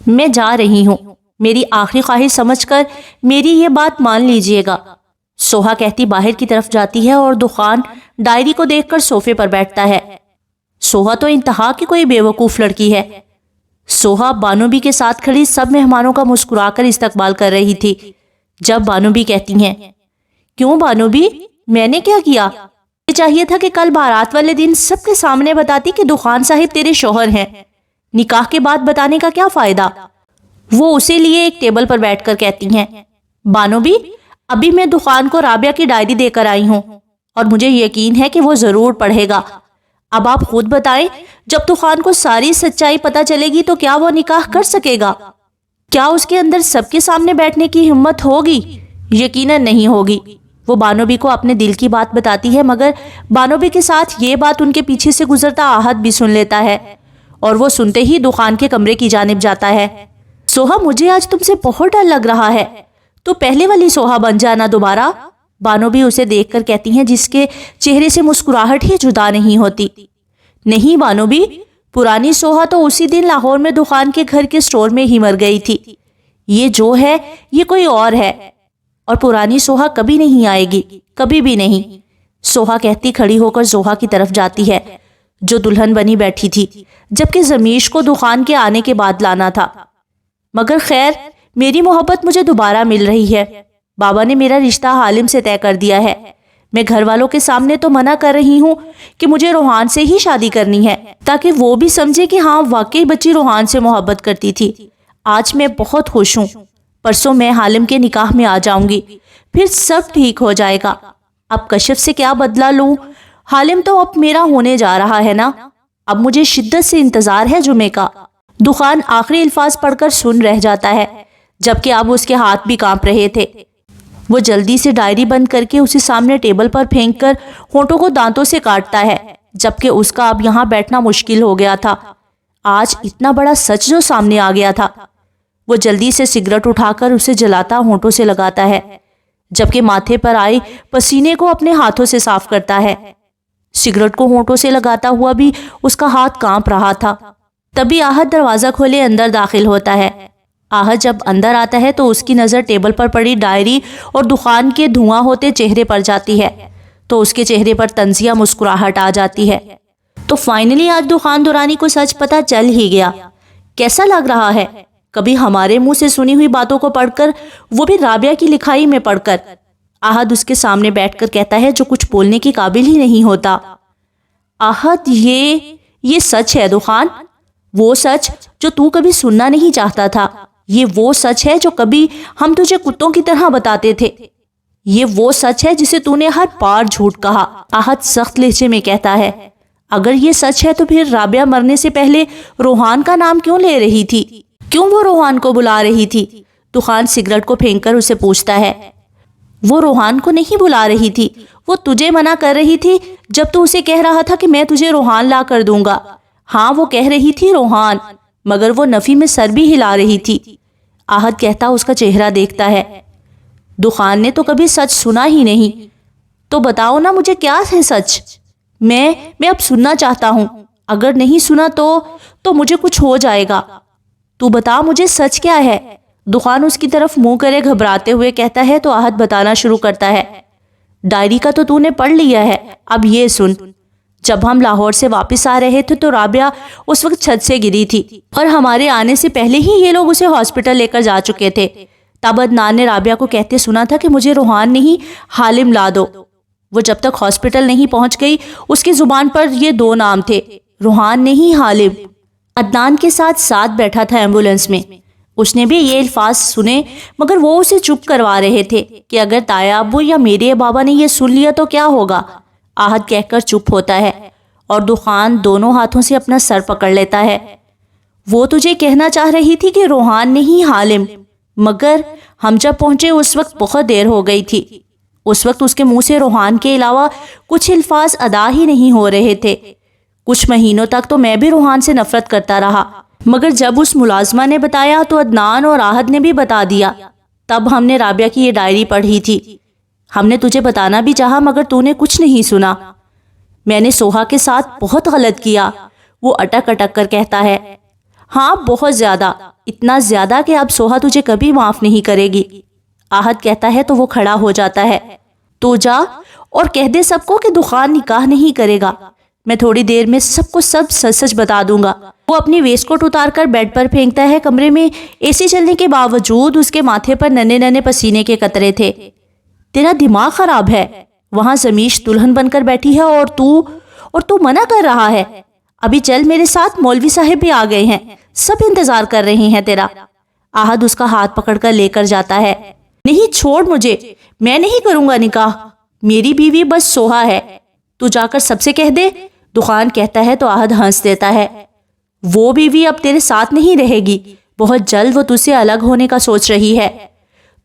میں جا رہی ہوں، میری آخری خواہش سمجھ کر میری یہ بات مان لیجئے گا۔ سوہا کہتی باہر کی طرف جاتی ہے اور دخان ڈائری کو دیکھ کر صوفے پر بیٹھتا ہے۔ سوہا تو انتہا کی کوئی بیوقوف لڑکی ہے۔ سوہا بانو بی کے ساتھ کھڑی سب مہمانوں کا مسکرا کر استقبال کر رہی تھی جب بانو بی کہتی ہیں، کیوں بانو بی، میں نے کیا کیا؟ یہ چاہیے تھا کہ کل بارات والے دن سب کے سامنے بتاتی کہ دخان صاحب تیرے شوہر ہیں، نکاح کے بعد بتانے کا کیا فائدہ؟ وہ اسے لیے ایک ٹیبل پر بیٹھ کر کہتی ہیں، بانو بی، ابھی میں دخان کو رابعہ کی ڈائری دے کر آئی ہوں اور مجھے یقین ہے کہ وہ ضرور پڑھے گا۔ اب آپ خود بتائیں، جب دخان کو ساری سچائی پتہ چلے گی تو کیا وہ نکاح کر سکے گا؟ کیا اس کے اندر سب کے سامنے بیٹھنے کی ہمت ہوگی؟ یقیناً نہیں ہوگی۔ وہ بانو بی کو اپنے دل کی بات بتاتی ہے، مگر بانو بی کے ساتھ یہ بات ان کے پیچھے سے گزرتا آہد بھی سن لیتا ہے اور وہ سنتے ہی دخان کے کمرے کی جانب جاتا ہے۔ سوہا، مجھے آج تم سے بہت ڈر لگ رہا ہے، تو پہلے والی سوہا بن جانا دوبارہ۔ بانو بی اسے دیکھ کر کہتی ہیں جس کے چہرے سے مسکراہٹ ہی جدا نہیں ہوتی۔ نہیں بانو بی، پرانی سوہا تو اسی دن لاہور میں دخان کے گھر کے سٹور میں ہی مر گئی تھی۔ یہ جو ہے یہ کوئی اور ہے، اور پرانی سوہا کبھی نہیں آئے گی، کبھی بھی نہیں۔ سوہا کہتی کھڑی ہو کر زوہا کی طرف جاتی ہے جو دلہن بنی بیٹھی تھی، جبکہ زمیش کو دخان کے آنے کے بعد لانا تھا۔ مگر خیر، میری محبت مجھے دوبارہ مل رہی ہے۔ بابا نے میرا رشتہ حالم سے طے کر دیا ہے۔ میں گھر والوں کے سامنے تو منع کر رہی ہوں کہ مجھے روحان سے ہی شادی کرنی ہے، تاکہ وہ بھی سمجھے کہ ہاں واقعی بچی روحان سے محبت کرتی تھی۔ آج میں بہت خوش ہوں، پرسوں میں حالم کے نکاح میں آ جاؤں گی، پھر سب ٹھیک ہو جائے گا۔ اب کشف سے کیا بدلہ لوں؟ حالم تو اب میرا ہونے جا رہا ہے نا، اب مجھے شدت سے انتظار ہے جمعے کا۔ دخان آخری الفاظ پڑھ کر سن رہ جاتا ہے، جبکہ اب اس کے ہاتھ بھی کانپ رہے تھے۔ وہ جلدی سے ڈائری بند کر کے اسے سامنے ٹیبل پر پھینک کر ہونٹوں کو دانتوں سے کاٹتا ہے، جبکہ اس کا اب یہاں بیٹھنا مشکل ہو گیا تھا۔ آج اتنا بڑا سچ جو سامنے آ گیا تھا۔ وہ جلدی سے سگریٹ اٹھا کر اسے جلاتا ہونٹوں سے لگاتا ہے، جبکہ ماتھے پر آئے پسینے کو اپنے ہاتھوں سے صاف کرتا ہے۔ سگریٹ کو ہونٹوں سے لگاتا ہوا بھی اس کا ہاتھ کانپ رہا تھا۔ تبھی آہد دروازہ کھولے اندر داخل ہوتا ہے۔ آہد جب اندر آتا ہے تو اس کی نظر ٹیبل پر پڑی ڈائری اور دخان کے دھواں ہوتے چہرے پر جاتی ہے، تو اس کے چہرے پر طنزیہ مسکراہٹ آ جاتی ہے۔ تو فائنلی آج دخان دورانی کو سچ پتہ چل ہی گیا۔ کیسا لگ رہا ہے؟ کبھی ہمارے منہ سے سنی ہوئی باتوں کو پڑھ کر، وہ بھی رابعہ کی لکھائی میں پڑھ کر۔ آہد اس کے سامنے بیٹھ کر کہتا ہے جو کچھ بولنے کی قابل ہی نہیں ہوتا، آہد، یہ سچ ہے دخان، وہ سچ جو تو کبھی سننا نہیں چاہتا تھا۔ یہ وہ سچ ہے جو کبھی ہم تجھے کتوں کی طرح بتاتے تھے۔ یہ وہ سچ ہے جسے تو نے ہر بار جھوٹ کہا۔ آہد سخت لہجے میں کہتا ہے، اگر یہ سچ ہے تو پھر رابعہ مرنے سے پہلے روحان کا نام کیوں لے رہی تھی؟ کیوں وہ روحان کو بلا رہی تھی؟ دخان سگریٹ کو پھینک کر اسے پوچھتا ہے۔ وہ روحان کو نہیں بلا رہی تھی، وہ تجھے منع کر رہی تھی جب تو اسے کہہ رہا تھا کہ میں تجھے روحان لا کر دوں گا۔ ہاں، وہ کہہ رہی تھی روحان، مگر وہ نفی میں سر بھی ہلا رہی تھی۔ آہد کہتا اس کا چہرہ دیکھتا ہے، دخان نے تو کبھی سچ سنا ہی نہیں، تو بتاؤ نا مجھے کیا ہے سچ؟ میں اب سننا چاہتا ہوں، اگر نہیں سنا تو مجھے کچھ ہو جائے گا۔ تو بتا مجھے سچ کیا ہے؟ دخان اس کی طرف منہ کرے گھبراتے ہوئے کہتا ہے تو آہد بتانا شروع کرتا ہے، ڈائری کا تو نے پڑھ لیا ہے، اب یہ سن۔ جب ہم لاہور سے واپس آ رہے تھے تو رابعہ اس وقت چھت سے گری تھی، اور ہمارے آنے سے پہلے ہی یہ لوگ اسے ہاسپٹل لے کر جا چکے تھے۔ تب عدنان نے رابعہ کو کہتے سنا تھا کہ مجھے روحان نہیں حالم لا دو۔ وہ جب تک ہاسپٹل نہیں پہنچ گئی اس کی زبان پر یہ دو نام تھے، روحان نہیں حالم۔ عدنان کے ساتھ ساتھ بیٹھا تھا ایمبولینس میں، اس نے بھی یہ الفاظ سنے، مگر وہ اسے چپ کروا رہے تھے کہ اگر تایا ابو یا میرے بابا نے یہ سن لیا تو کیا ہوگا۔ آہد کہہ کر چپ ہوتا ہے اور دخان دونوں ہاتھوں سے اپنا سر پکڑ لیتا ہے۔ وہ تجھے کہنا چاہ رہی تھی کہ روحان نہیں حالم، مگر ہم جب پہنچے اس وقت بہت دیر ہو گئی تھی۔ اس وقت اس کے منہ سے روحان کے علاوہ کچھ الفاظ ادا ہی نہیں ہو رہے تھے۔ کچھ مہینوں تک تو میں بھی روحان سے نفرت کرتا رہا، مگر جب اس ملازمہ نے بتایا تو عدنان اور آہد نے بھی بتا دیا۔ تب ہم نے رابعہ کی یہ ڈائری پڑھی تھی۔ ہم نے تجھے بتانا بھی چاہا مگر تو نے کچھ نہیں سنا۔ میں نے سوہا کے ساتھ بہت غلط کیا، وہ اٹک اٹک کر کہتا ہے۔ ہاں بہت زیادہ، اتنا زیادہ کہ اب سوہا تجھے کبھی معاف نہیں کرے گی۔ آحد کہتا ہے تو وہ کھڑا ہو جاتا ہے۔ تو جا اور کہہ دے سب کو کہ دخان نکاح نہیں کرے گا، میں تھوڑی دیر میں سب کو سب سچ سچ بتا دوں گا۔ وہ اپنی ویسٹ کوٹ اتار کر بیڈ پر پھینکتا ہے۔ کمرے میں اے سی چلنے کے باوجود اس کے ماتھے پر ننے ننے پسینے کے قطرے تھے۔ تیرا دماغ خراب ہے، وہاں زمیش دلہن بن کر بیٹھی ہے اور تو منع کر رہا ہے۔ ابھی چل میرے ساتھ، مولوی صاحب بھی آ گئے ہیں، سب انتظار کر رہے ہیں تیرا۔ آحد اس کا ہاتھ پکڑ کر لے کر جاتا ہے۔ نہیں، چھوڑ مجھے، میں نہیں کروں گا نکاح، میری بیوی بس سوہا ہے، تو جا کر سب سے کہہ دے۔ دخان کہتا ہے تو آحد ہنس دیتا ہے۔ وہ بیوی اب تیرے ساتھ نہیں رہے گی، بہت جلد وہ تجھ سے الگ ہونے کا سوچ رہی ہے،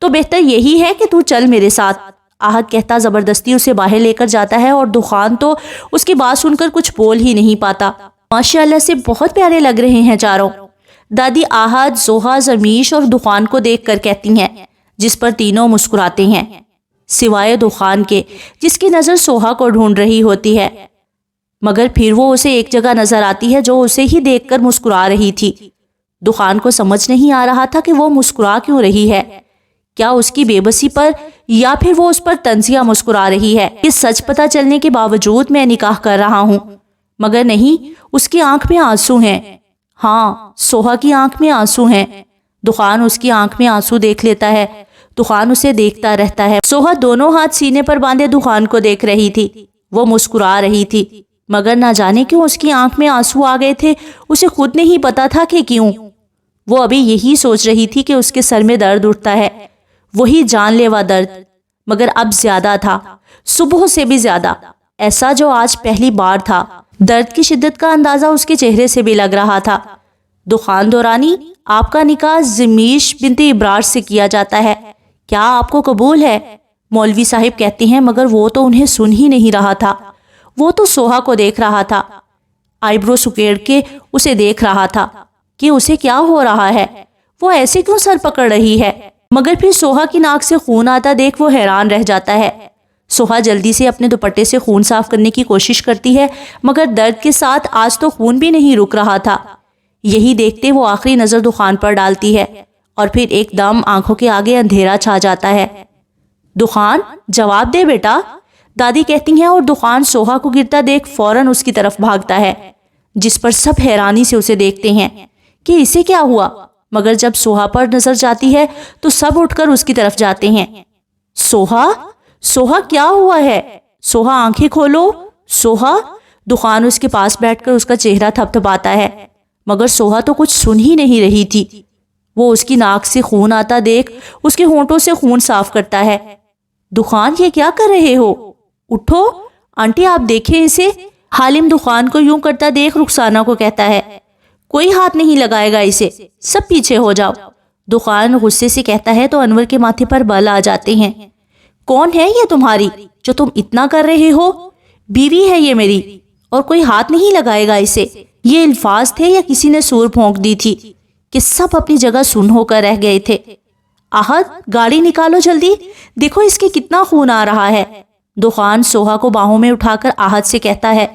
تو بہتر یہی ہے کہ تو چل میرے ساتھ۔ آحد کہتا زبردستی اسے باہر لے کر جاتا ہے اور دخان تو اس کی بات سن کر کچھ بول ہی نہیں پاتا۔ ماشاءاللہ سے بہت پیارے لگ رہے ہیں چاروں، دادی آحد، سوہا، زمیش اور دخان کو دیکھ کر کہتی ہیں، جس پر تینوں مسکراتے ہیں سوائے دخان کے، جس کی نظر سوہا کو ڈھونڈ رہی ہوتی ہے، مگر پھر وہ اسے ایک جگہ نظر آتی ہے جو اسے ہی دیکھ کر مسکرا رہی تھی۔ دخان کو سمجھ نہیں آ رہا تھا کہ وہ مسکرا کیوں رہی ہے، کیا اس کی بے بسی پر یا پھر وہ اس پر طنزیہ مسکرا رہی ہے کہ سچ پتہ چلنے کے باوجود میں نکاح کر رہا ہوں، مگر نہیں، اس کی آنکھ میں آنسو ہیں۔ ہاں، سوہا کی آنکھ میں آنسو ہیں۔ دخان اس کی آنکھ میں آنسو دیکھ لیتا ہے۔ دخان اسے دیکھتا رہتا ہے۔ سوہا دونوں ہاتھ سینے پر باندھے دخان کو دیکھ رہی تھی، وہ مسکرا رہی تھی، مگر نہ جانے کیوں اس کی آنکھ میں آنسو آ گئے تھے، اسے خود نہیں پتا تھا کہ کیوں۔ وہ ابھی یہی سوچ رہی تھی کہ اس کے سر میں درد اٹھتا ہے، وہی جان لیوا درد، مگر اب زیادہ تھا، صبح سے بھی زیادہ، ایسا جو آج پہلی بار تھا۔ درد کی شدت کا اندازہ اس کے چہرے سے بھی لگ رہا تھا۔ دخان دورانی، آپ کا نکاح زمیش بنت ابرار سے کیا جاتا ہے، کیا آپ کو قبول ہے؟ مولوی صاحب کہتے ہیں، مگر وہ تو انہیں سن ہی نہیں رہا تھا، وہ تو سوہا کو دیکھ رہا تھا، آئی برو سکیڑ کے اسے دیکھ رہا تھا کہ اسے کیا ہو رہا ہے، وہ ایسے کیوں سر پکڑ رہی ہے، مگر پھر سوہا کی ناک سے خون آتا دیکھ وہ حیران رہ جاتا ہے۔ سوہا جلدی سے اپنے دوپٹے سے خون صاف کرنے کی کوشش کرتی ہے، مگر درد کے ساتھ آج تو خون بھی نہیں رک رہا تھا۔ یہی دیکھتے وہ آخری نظر دخان پر ڈالتی ہے اور پھر ایک دم آنکھوں کے آگے اندھیرا چھا جاتا ہے۔ دخان، جواب دے بیٹا، دادی کہتی ہیں، اور دخان سوہا کو گرتا دیکھ فوراً اس کی طرف بھاگتا ہے، جس پر سب حیرانی سے اسے دیکھتے ہیں کہ اسے کیا ہوا، مگر جب سوہا پر نظر جاتی ہے تو سب اٹھ کر اس کی طرف جاتے ہیں۔ سوہا، سوہا کیا ہوا ہے؟ سوہا آنکھیں کھولو، سوہا۔ دخان اس کے پاس بیٹھ کر اس کا چہرہ تھپ تھپاتا ہے، مگر سوہا تو کچھ سن ہی نہیں رہی تھی۔ وہ اس کی ناک سے خون آتا دیکھ اس کے ہونٹوں سے خون صاف کرتا ہے۔ دخان، یہ کیا کر رہے ہو؟ اٹھو آنٹی، آپ دیکھیں اسے۔ حالم دخان کو یوں کرتا دیکھ رخسانہ کو کہتا ہے، کوئی ہاتھ نہیں لگائے گا اسے، سب پیچھے ہو جاؤ۔ دخان غصے سے کہتا ہے تو انور کے ماتھے پر بال آ جاتے ہیں۔ کون ہے یہ تمہاری جو تم اتنا کر رہے ہو؟ بیوی ہے یہ میری، اور کوئی ہاتھ نہیں لگائے گا اسے۔ یہ الفاظ تھے یا کسی نے سور پھونک دی تھی کہ سب اپنی جگہ سن ہو کر رہ گئے تھے۔ آحد، گاڑی نکالو جلدی، دیکھو اس کے کتنا خون آ رہا ہے۔ دخان سوہا کو باہوں میں اٹھا کر آحد سے کہتا ہے،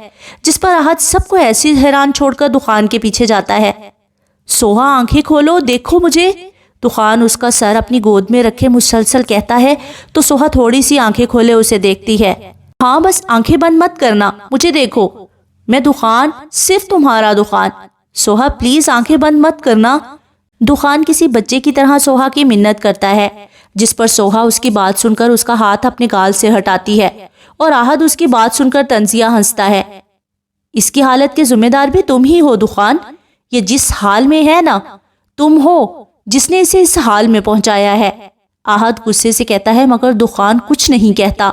جس پر آحد سب کو ایسی حیران چھوڑ کر دخان کے پیچھے جاتا ہے۔ سوہا، آنکھیں کھولو، دیکھو مجھے۔ دخان اس کا سر اپنی گود میں رکھے مسلسل کہتا ہے تو سوہا تھوڑی سی آنکھیں کھولے اسے دیکھتی ہے۔ ہاں، بس آنکھیں بند مت کرنا، مجھے دیکھو، میں دخان، صرف تمہارا دخان۔ سوہا پلیز آنکھیں بند مت کرنا۔ دخان کسی بچے کی طرح سوہا کی منت کرتا ہے، جس پر سوہا اس کی بات سن کر اس کا ہاتھ اپنے گال سے ہٹاتی ہے اور آحد اس کی بات سن کر طنزیہ ہنستا ہے۔ اس کی حالت کے ذمہ دار بھی تم ہی ہو دخان، یہ جس حال میں ہے نا، تم ہو جس نے اسے اس حال میں پہنچایا ہے۔ آحد غصے سے کہتا ہے، مگر دخان کچھ نہیں کہتا۔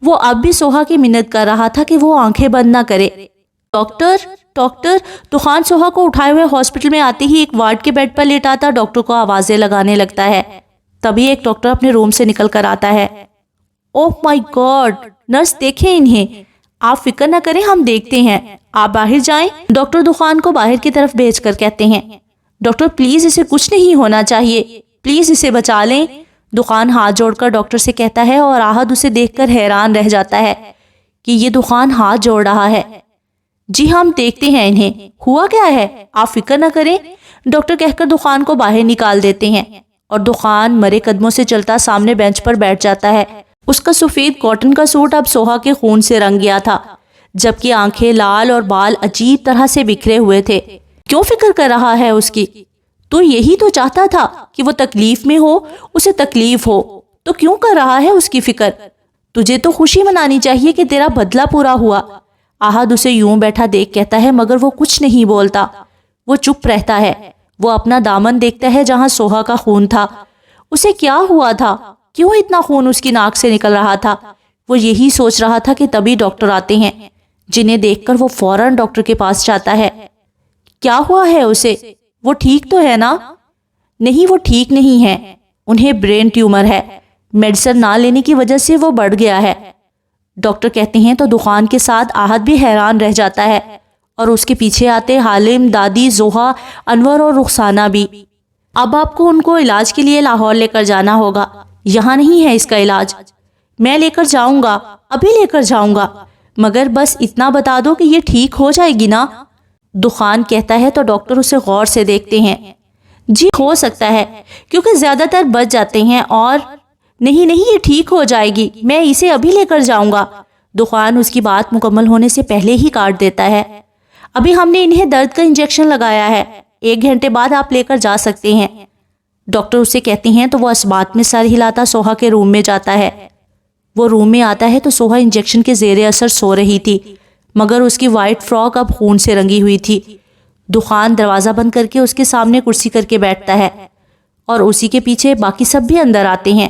وہ اب بھی سوہا کی منت کر رہا تھا کہ وہ آنکھیں بند نہ کرے۔ ڈاکٹر، ڈاکٹر، دخان سوہا کو اٹھائے ہوئے ہاسپٹل میں آتے ہی ایک وارڈ کے بیڈ پر لیٹاتا ڈاکٹر کو آوازیں لگانے لگتا ہے۔ تبھی ایک ڈاکٹر اپنے روم سے نکل کر آتا ہے۔ اوہ مائی گاڈ، نرس دیکھیں انہیں، آپ فکر نہ کریں، ہم دیکھتے ہیں، آپ باہر جائیں۔ ڈاکٹر دخان کو باہر کی طرف بھیج کر کہتے ہیں، ڈاکٹر پلیز اسے کچھ نہیں ہونا چاہیے، پلیز اسے بچا لیں۔ دخان ہاتھ جوڑ کر ڈاکٹر سے کہتا ہے اور آحد اسے دیکھ کر حیران رہ جاتا ہے کہ یہ دخان ہاتھ جوڑ رہا ہے۔ جی ہم دیکھتے ہیں انہیں، ہوا کیا ہے، آپ فکر نہ کریں۔ ڈاکٹر کہہ کر دخان کو باہر نکال دیتے ہیں اور دخان مرے قدموں سے چلتا سامنے بینچ پر بیٹھ جاتا ہے۔ اس کا سفید کاٹن کا سوٹ اب سوہا کے خون سے رنگ گیا تھا، جبکہ آنکھیں لال اور بال عجیب طرح سے بکھرے ہوئے تھے۔ کیوں فکر کر رہا ہے اس کی؟ تو یہی تو چاہتا تھا کہ وہ تکلیف میں ہو، اسے تکلیف ہو، تو کیوں کر رہا ہے اس کی فکر؟ تجھے تو خوشی منانی چاہیے کہ تیرا بدلہ پورا ہوا۔ احد اسے یوں بیٹھا دیکھ کہتا ہے، مگر وہ کچھ نہیں بولتا، وہ چپ رہتا ہے۔ وہ اپنا دامن دیکھتا ہے جہاں سوہا کا خون تھا۔ اسے کیا ہوا تھا؟ کیوں اتنا خون اس کی ناک سے نکل رہا تھا؟ وہ یہی سوچ رہا تھا کہ تبھی ڈاکٹر آتے ہیں، جنہیں دیکھ کر وہ فوراً ڈاکٹر کے پاس جاتا ہے۔ کیا ہوا ہے اسے؟ وہ ٹھیک تو ہے نا؟ نہیں، وہ ٹھیک نہیں ہے، انہیں برین ٹیومر ہے، میڈیسن نہ لینے کی وجہ سے وہ بڑھ گیا ہے، ڈاکٹر کہتے ہیں۔ تو دخان کے ساتھ احد بھی حیران رہ جاتا ہے، اور اس کے پیچھے آتے حالم، دادی، زوہا، انور اور رخسانہ بھی۔ اب آپ کو ان کو علاج کے لیے لاہور لے کر جانا ہوگا، یہاں نہیں ہے اس کا علاج۔ میں لے کر جاؤں گا، ابھی لے کر جاؤں گا، مگر بس اتنا بتا دو کہ یہ ٹھیک ہو جائے گی نا؟ دخان کہتا ہے تو ڈاکٹر اسے غور سے دیکھتے ہیں۔ جی ہو سکتا ہے، کیونکہ زیادہ تر بچ جاتے ہیں، اور نہیں یہ ٹھیک ہو جائے گی، میں اسے ابھی لے کر جاؤں گا۔ دخان اس کی بات مکمل ہونے سے پہلے ہی کاٹ دیتا ہے۔ ابھی ہم نے انہیں درد کا انجیکشن لگایا ہے، 1 گھنٹے بعد آپ لے کر جا سکتے ہیں، ڈاکٹر اسے کہتے ہیں۔ تو وہ اس بات میں سر ہلاتا سوہا کے روم میں جاتا ہے۔ وہ روم میں آتا ہے تو سوہا انجیکشن کے زیر اثر سو رہی تھی، مگر اس کی وائٹ فراک اب خون سے رنگی ہوئی تھی۔ دخان دروازہ بند کر کے اس کے سامنے کرسی کر کے بیٹھتا ہے، اور اسی کے پیچھے باقی سب بھی اندر آتے ہیں۔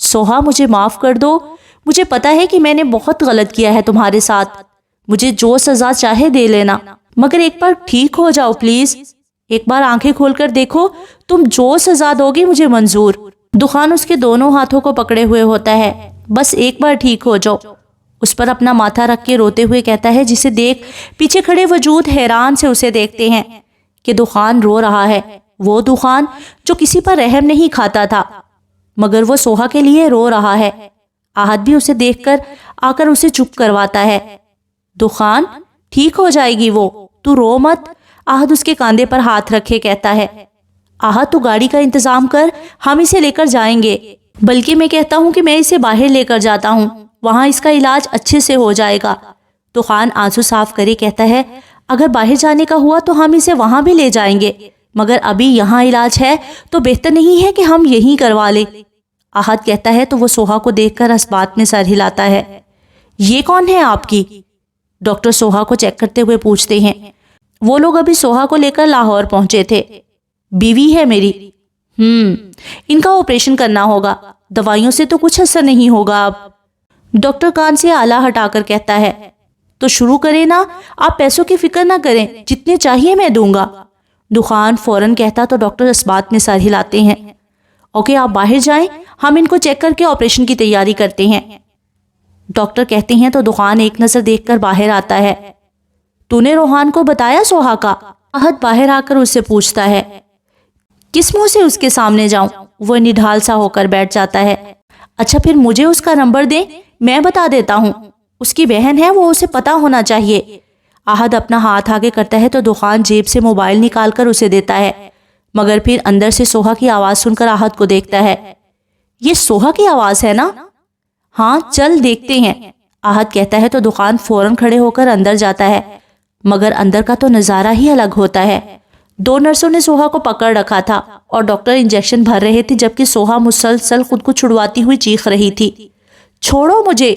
سوہا، مجھے معاف کر دو، مجھے پتا ہے کہ میں نے بہت غلط کیا ہے تمہارے ساتھ، مجھے جو سزا چاہے دے لینا، مگر ایک بار ٹھیک ہو جاؤ پلیز، ایک بار آنکھیں کھول کر دیکھو، تم جو سزا دو گی مجھے منظور۔ دخان اس کے دونوں ہاتھوں کو پکڑے ہوئے ہوتا ہے، بس ایک بار ٹھیک ہو جاؤ۔ اس پر اپنا ماتھا رکھ کے روتے ہوئے کہتا ہے، جسے دیکھ پیچھے کھڑے وجود حیران سے اسے دیکھتے ہیں کہ دخان رو رہا ہے۔ وہ دخان جو کسی پر رحم نہیں کھاتا تھا، مگر وہ سوہا کے لیے رو رہا ہے۔ احد بھی اسے دیکھ کر آ کر اسے چپ کرواتا ہے۔ دخان، ٹھیک ہو جائے گی وہ، تو رو مت۔ احد اس کے کاندھے پر ہاتھ رکھے کہتا ہے، احد تو گاڑی کا انتظام کر، ہم اسے لے کر جائیں گے، بلکہ میں کہتا ہوں کہ میں اسے باہر لے کر جاتا ہوں، وہاں اس کا علاج اچھے سے ہو جائے گا۔ دخان آنسو صاف کرے کہتا ہے، اگر باہر جانے کا ہوا تو ہم اسے وہاں بھی لے جائیں گے، مگر ابھی یہاں علاج ہے تو بہتر نہیں ہے کہ ہم یہیں کروا لیں۔ احد کہتا ہے تو وہ سوہا کو دیکھ کر اس بات میں سر ہلاتا ہے۔ یہ کون ہے آپ کی؟ ڈاکٹر سوہا کو چیک کرتے ہوئے پوچھتے ہیں۔ وہ لوگ ابھی سوہا کو لے کر لاہور پہنچے تھے، بیوی ہے میری۔ ان کا آپریشن کرنا ہوگا، دوائیوں سے تو کچھ اثر نہیں ہوگا اب، ڈاکٹر کان سے آلہ ہٹا کر کہتا ہے۔ تو شروع کریں نا، آپ پیسوں کی فکر نہ کریں، جتنے چاہیے میں دوں گا۔ دخان فوراً کہتا تو ڈاکٹر اس بات میں سر ہلاتے ہیں۔ اوکے، آپ باہر جائیں، ہم ان کو چیک کر کے آپریشن کی تیاری کرتے ہیں، ڈاکٹر کہتے ہیں۔ تو دخان ایک نظر دیکھ کر باہر آتا ہے۔ تو نے روحان کو بتایا سوہا کا؟ احد باہر آ کر اس سے پوچھتا ہے۔ کس منہ سے اس کے سامنے جاؤں؟ وہ نڈھال سا ہو کر بیٹھ جاتا ہے۔ اچھا پھر مجھے اس کا نمبر دیں، میں بتا دیتا ہوں، اس کی بہن ہے، وہ اسے پتا ہونا چاہیے۔ احد اپنا ہاتھ آگے کرتا ہے تو دخان جیب سے موبائل نکال کر اسے دیتا ہے، مگر پھر اندر سے سوہا کی آواز سن کر احد کو دیکھتا ہے۔ یہ سوہا کی آواز ہے نا؟ ہاں، چل دیکھتے ہیں، احد کہتا ہے تو دخان فوراً کھڑے ہو کر اندر جاتا ہے، مگر اندر کا تو نظارہ ہی الگ ہوتا ہے۔ 2 نرسوں نے سوہا کو پکڑ رکھا تھا اور ڈاکٹر انجیکشن بھر رہے تھے، جبکہ سوہا مسلسل خود کو چھڑواتی ہوئی چیخ رہی تھی۔ چھوڑو مجھے،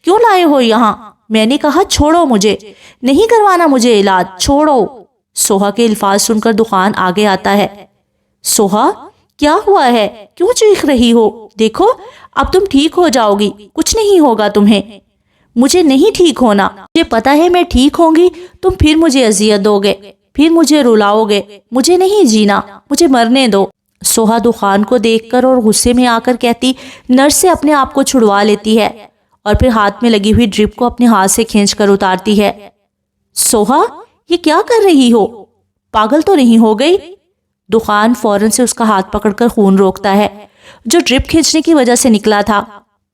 کیوں لائے ہو یہاں؟ میں نے کہا چھوڑو مجھے، نہیں کروانا مجھے علاج، چھوڑو۔ سوہا کے الفاظ سن کر دخان آگے آتا ہے۔ سوہا، کیا ہوا ہے؟ کیوں چیخ رہی ہو؟ دیکھو اب تم ٹھیک ہو جاؤ گی، کچھ نہیں ہوگا تمہیں۔ مجھے نہیں ٹھیک ہونا، مجھے پتا ہے میں ٹھیک ہوں گی، تم پھر مجھے اذیت دو گے، پھر مجھے رلاؤ گے، مجھے نہیں جینا، مجھے مرنے دو۔ سوہا دخان کو دیکھ کر اور غصے میں آ کر کہتی، نرس سے اپنے آپ کو چھڑوا لیتی ہے اور پھر ہاتھ میں لگی ہوئی ڈرپ کو اپنے ہاتھ سے کھینچ کر اتارتی ہے۔ سوہا، یہ کیا کر رہی ہو؟ پاگل تو نہیں ہو گئی؟ دخان فوراً سے اس کا ہاتھ پکڑ کر خون روکتا ہے جو ڈرپ کھینچنے کی وجہ سے نکلا تھا۔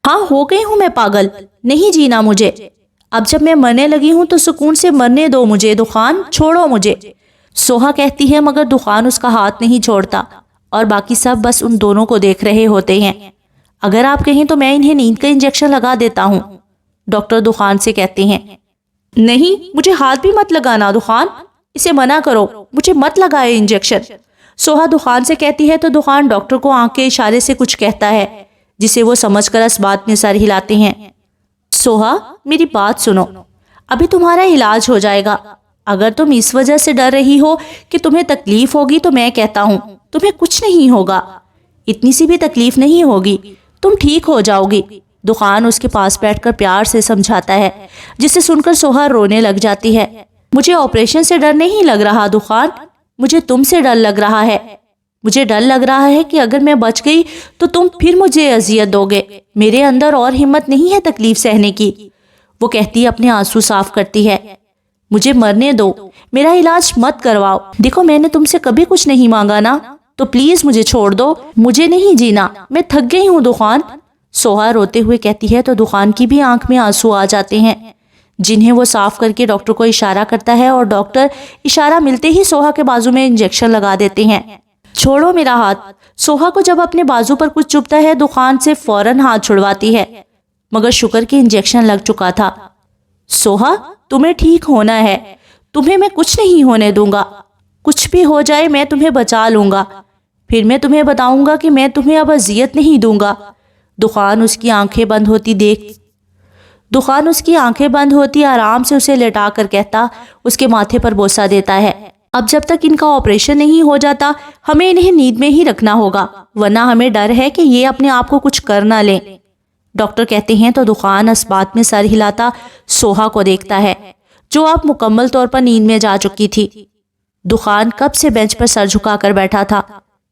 ہاں، ہو گئی ہوں میں پاگل، نہیں جینا مجھے، اب جب میں مرنے لگی ہوں تو سکون سے مرنے دو مجھے، دخان چھوڑو مجھے۔ سوہا کہتی ہے مگر دخان اس کا ہاتھ نہیں چھوڑتا اور باقی سب بس ان دونوں کو دیکھ رہے ہوتے ہیں۔ اگر آپ کہیں تو میں انہیں نیند کا انجیکشن لگا دیتا ہوں، ڈاکٹر دخان سے کہتے ہیں۔ نہیں، مجھے ہاتھ بھی مت لگانا دخان، اسے منع کرو، مجھے مت لگائے انجیکشن، سوہا دخان سے کہتی ہے تو دخان ڈاکٹر کو آنکھ کے اشارے سے کچھ کہتا ہے جسے وہ سمجھ کر اس بات میں سر ہلاتے ہیں۔ سوہا میری بات سنو، ابھی تمہارا علاج ہو جائے گا۔ اگر تم اس وجہ سے ڈر رہی ہو کہ تمہیں تکلیف ہوگی تو میں کہتا ہوں تمہیں کچھ نہیں ہوگا، اتنی سی بھی تکلیف نہیں ہوگی، تم ٹھیک ہو جاؤ گی، دخان اس کے پاس بیٹھ کر پیار سے سمجھاتا ہے، جسے سن کر سوہا رونے لگ جاتی ہے۔ مجھے آپریشن سے ڈر نہیں لگ رہا دخان، مجھے تم سے ڈر لگ رہا ہے، مجھے ڈر لگ رہا ہے کہ اگر میں بچ گئی تو تم پھر مجھے اذیت دو گے، میرے اندر اور ہمت نہیں ہے تکلیف سہنے کی، وہ کہتی ہے اپنے آنسو صاف کرتی ہے۔ مجھے مرنے دو، میرا علاج مت کرواؤ، دیکھو میں نے تم سے کبھی کچھ نہیں مانگا نا، تو پلیز مجھے چھوڑ دو، مجھے نہیں جینا، میں تھک گئی ہوں دخان، سوہا روتے ہوئے کہتی ہے تو دخان کی بھی آنکھ میں آنسو آ جاتے ہیں، جنہیں وہ صاف کر کے ڈاکٹر کو اشارہ کرتا ہے اور ڈاکٹر اشارہ ملتے ہی سوہا کے بازو میں انجیکشن لگا دیتے ہیں۔ چھوڑو میرا ہاتھ، سوہا کو جب اپنے بازو پر کچھ چبھتا ہے دخان سے فوراً ہاتھ چھڑواتی ہے، مگر شکر کہ انجیکشن لگ چکا تھا۔ سوہا تمہیں ٹھیک ہونا ہے، تمہیں میں کچھ نہیں ہونے دوں گا، کچھ بھی ہو جائے میں تمہیں بچا لوں گا، پھر میں تمہیں بتاؤں گا کہ میں تمہیں اب اذیت نہیں دوں گا۔ دخان اس کی آنکھیں بند ہوتی آرام سے اسے لٹا کر کہتا، اس کے ماتھے پر بوسہ دیتا ہے، اب جب تک ان کا آپریشن نہیں ہو جاتا ہمیں انہیں نیند میں ہی رکھنا ہوگا، ورنہ ہمیں ڈر ہے کہ یہ اپنے آپ کو کچھ کر نہ لیں۔ ڈاکٹر کہتے ہیں تو دخان اس بات میں سر ہلاتا سوہا کو دیکھتا ہے جو اب مکمل طور پر نیند میں جا چکی تھی۔ دخان کب سے بینچ پر سر جھکا کر بیٹھا تھا،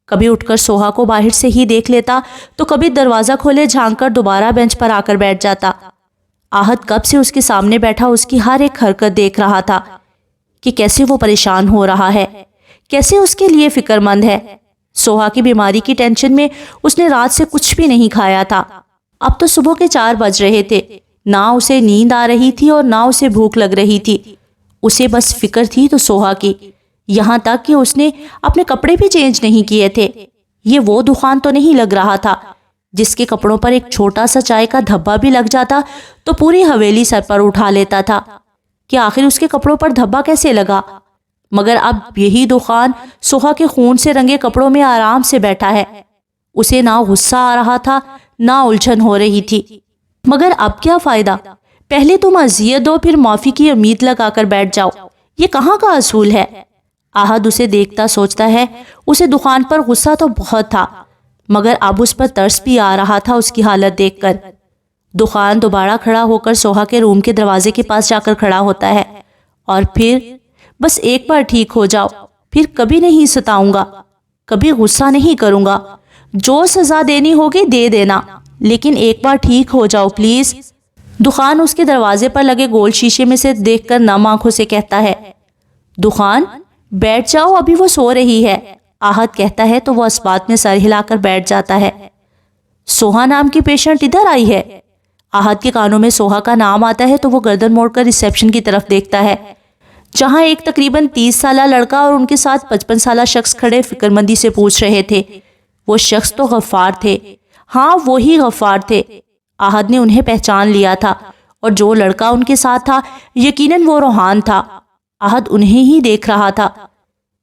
کبھی اٹھ کر سوہا کو باہر سے ہی دیکھ لیتا تو کبھی دروازہ کھولے جھانک کر دوبارہ بینچ پر آ کر بیٹھ جاتا۔ آہت کب سے اس کے سامنے بیٹھا اس کی ہر ایک حرکت دیکھ رہا تھا کہ کیسے وہ پریشان ہو رہا ہے، کیسے اس کے لیے فکر مند ہے۔ سوہا کی بیماری کی ٹینشن میں اس نے رات سے کچھ بھی نہیں کھایا تھا۔ اب تو صبح کے 4 بج رہے تھے، نہ اسے نیند آ رہی تھی اور نہ اسے بھوک لگ رہی تھی، اسے بس فکر تھی تو سوہا کی، یہاں تک کہ اس نے اپنے کپڑے بھی چینج نہیں کیے تھے۔ یہ وہ دخان تو نہیں لگ رہا تھا جس کے کپڑوں پر ایک چھوٹا سا چائے کا دھبا بھی لگ جاتا تو پوری حویلی سر پر اٹھا لیتا تھا کہ آخر اس کے کپڑوں پر دھبا کیسے لگا، مگر اب یہی دخان سوہا کے خون سے رنگے کپڑوں میں آرام سے بیٹھا ہے، اسے نہ غصہ آ رہا تھا نہ الجھن ہو رہی تھی۔ مگر اب کیا فائدہ، پہلے تم اذیت دو پھر معافی کی امید لگا کر بیٹھ جاؤ، یہ کہاں کا اصول ہے۔ آہد اسے دیکھتا سوچتا ہے اسے دخان پر غصہ تو بہت تھا، مگر اب اس پر ترس بھی آ رہا تھا اس کی حالت دیکھ کر۔ دخان دوبارہ کھڑا ہو کر سوہا کے روم کے دروازے کے پاس جا کر کھڑا ہوتا ہے اور پھر بس ایک بار ٹھیک ہو جاؤ، پھر کبھی نہیں ستاؤں گا، کبھی غصہ نہیں کروں گا، جو سزا دینی ہوگی دے دینا، لیکن ایک بار ٹھیک ہو جاؤ پلیز۔ دخان اس کے دروازے پر لگے گول شیشے میں سے دیکھ کر نم آنکھوں سے کہتا ہے، دخان بیٹھ جاؤ، ابھی وہ سو رہی ہے، آہد کہتا ہے تو وہ اس بات میں سر ہلا کر بیٹھ جاتا ہے۔ سوہا نام کی پیشنٹ ادھر آئی ہے، آہد کے کانوں میں سوہا کا نام آتا ہے تو وہ گردن موڑ کر ریسیپشن کی طرف دیکھتا ہے، جہاں ایک تقریباً 30 سالہ لڑکا اور ان کے ساتھ 55 سالہ شخص کھڑے فکر مندی سے پوچھ رہے تھے۔ وہ شخص تو غفار تھے، ہاں وہی غفار تھے، آہد نے انہیں پہچان لیا تھا، اور جو لڑکا ان کے ساتھ تھا یقیناً وہ روحان تھا، آہد انہیں ہی دیکھ رہا تھا۔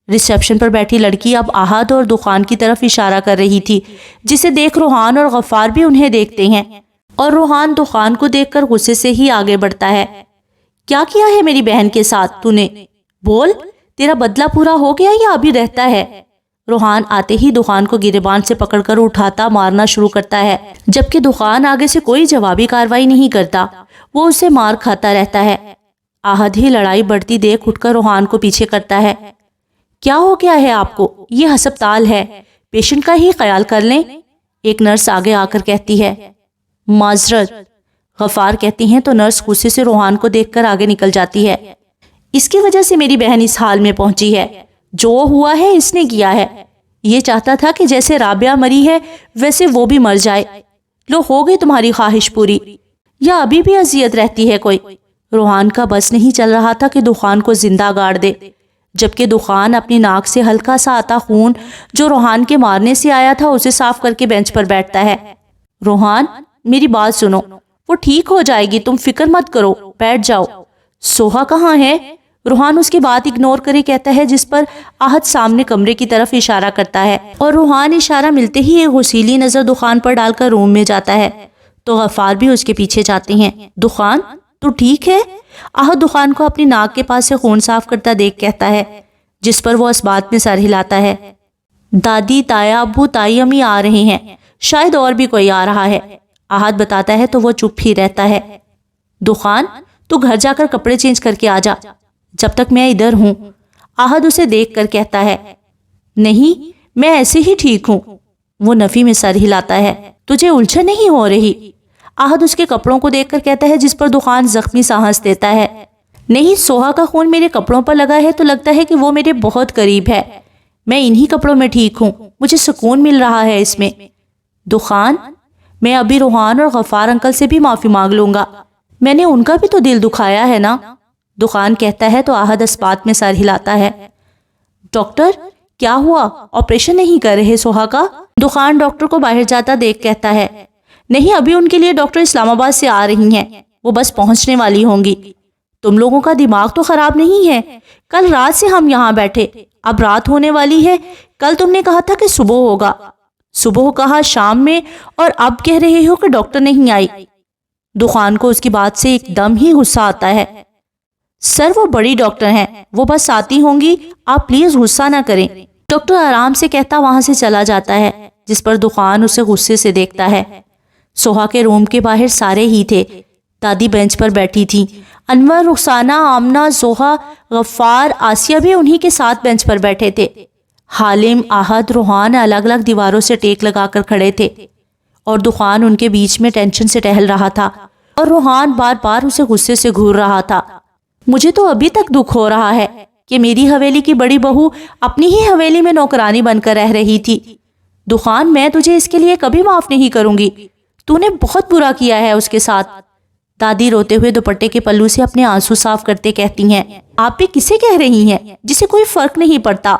ریسیپشن پر بیٹھی لڑکی اب آہد اور دخان کی طرف اشارہ کر رہی تھی، جسے دیکھ روحان اور غفار بھی انہیں دیکھتے ہیں، اور روحان دخان کو دیکھ کر غصے سے ہی آگے بڑھتا ہے۔ کیا کیا ہے میری بہن کے ساتھ تو نے؟ بول، تیرا بدلہ پورا ہو گیا یا ابھی رہتا ہے؟ روحان آتے ہی دخان کو گریبان سے پکڑ کر اٹھاتا مارنا شروع کرتا ہے، جبکہ دخان آگے سے کوئی جوابی کاروائی نہیں کرتا، وہ اسے مار کھاتا رہتا ہے۔ آہد ہی لڑائی بڑھتی دیکھ اٹھ کر روحان کو پیچھے کرتا ہے۔ کیا ہو گیا ہے آپ کو؟ یہ ہسپتال ہے، پیشنٹ کا ہی خیال کر لیں، ایک نرس آگے آ کر کہتی ہے۔ معذرت، غفار کہتی ہیں تو نرس غصے سے روحان کو دیکھ کر آگے نکل جاتی ہے۔ اس کی وجہ سے میری بہن اس حال میں پہنچی ہے، جو ہوا ہے اس نے کیا ہے، یہ چاہتا تھا کہ جیسے رابعہ مری ہے ویسے وہ بھی مر جائے۔ لو ہو گئی تمہاری خواہش پوری، یا ابھی بھی اذیت رہتی ہے کوئی؟ روحان کا بس نہیں چل رہا تھا کہ دخان کو زندہ گاڑ دے، جبکہ دخان اپنی ناک سے ہلکا سا آتا خون جو روحان کے مارنے سے آیا تھا اسے صاف کر کے بینچ پر بیٹھتا ہے۔ روحان، میری بات سنو، وہ ٹھیک ہو جائے گی، تم فکر مت کرو، بیٹھ جاؤ۔ سوہا کہاں ہے؟ روحان اس کی بات اگنور کرے کہتا ہے، جس پر آہد سامنے کمرے کی طرف اشارہ کرتا ہے اور روحان اشارہ ملتے ہی ایک غصیلی نظر دخان پر ڈال کر روم میں جاتا ہے تو غفار بھی اس کے پیچھے جاتے ہیں۔ دخان، تو ٹھیک ہے؟ آہد دخان کو اپنی ناک کے پاس سے خون صاف کرتا دیکھ کہتا ہے، جس پر وہ اس بات میں سر ہلاتا ہے۔ دادی، تایا، ابو، تائی، امی آ رہے ہیں، شاید اور بھی کوئی آ رہا ہے، آہد بتاتا ہے تو وہ چپ ہی رہتا ہے۔ دخان، تو گھر جا کر کپڑے چینج کر کے آ جا، جب تک میں ادھر ہوں، آہد اسے دیکھ کر کہتا ہے۔ نہیں، میں ایسے ہی ٹھیک ہوں، وہ نفی میں سر ہلاتا ہے۔ تجھے الجھن نہیں ہو رہی؟ آہد اس کے کپڑوں کو دیکھ کر کہتا ہے، جس پر دخان زخمی سا ہنس دیتا ہے۔ نہیں، سوہا کا خون میرے کپڑوں پر لگا ہے تو لگتا ہے کہ وہ میرے بہت قریب ہے، میں انہی کپڑوں میں ٹھیک ہوں، مجھے سکون مل رہا ہے اس میں۔ دخان، میں ابھی روحان اور غفار انکل سے بھی معافی مانگ لوں گا، میں نے ان کا بھی تو دل دکھایا ہے نا، دخان کہتا ہے تو آہد اس بات میں سر ہلاتا ہے۔ ڈاکٹر، کیا ہوا؟ آپریشن نہیں کر رہے سوہا کا؟ دخان ڈاکٹر کو باہر جاتا دیکھ کہتا ہے۔ نہیں، ابھی ان کے لیے ڈاکٹر اسلام آباد سے آ رہی ہیں، وہ بس پہنچنے والی ہوں گی۔ تم لوگوں کا دماغ تو خراب نہیں ہے؟ کل رات سے ہم یہاں بیٹھے، اب رات ہونے والی ہے، کل تم نے کہا تھا کہ صبح ہوگا، صبح کہا شام میں، اور اب کہہ رہے ہو کہ ڈاکٹر نہیں آئی۔ دخان کو اس کی بات سے ایک دم ہی غصہ آتا ہے۔ سر، وہ بڑی ڈاکٹر ہیں، وہ بس آتی ہوں گی، آپ پلیز غصہ نہ کریں، ڈاکٹر آرام سے کہتا وہاں سے چلا جاتا ہے، جس پر دخان اسے غصے سے دیکھتا ہے۔ سوہا کے روم کے باہر سارے ہی تھے، دادی بینچ پر بیٹھی تھی، انور، رخسانہ، آمنہ، زوہا، غفار، آسیہ بھی انہی کے ساتھ بینچ پر بیٹھے تھے۔ حالم، آہد، روحان الگ الگ دیواروں سے ٹیک لگا کر کھڑے تھے اور دخان ان کے بیچ میں ٹینشن سے ٹہل رہا تھا اور روحان بار بار اسے غصے سے گھور رہا تھا۔ مجھے تو ابھی تک دکھ ہو رہا ہے کہ میری حویلی کی بڑی بہو اپنی ہی حویلی میں نوکرانی بن کر رہ رہی تھی۔ دخان، میں تجھے اس کے لیے کبھی معاف نہیں کروں گی، تو نے بہت برا کیا ہے اس کے ساتھ۔ دادی روتے ہوئے دوپٹے کے پلو سے اپنے آنسو صاف کرتے کہتی ہیں، آپ بھی کسے کہہ رہی ہیں جسے کوئی فرق نہیں پڑتا؟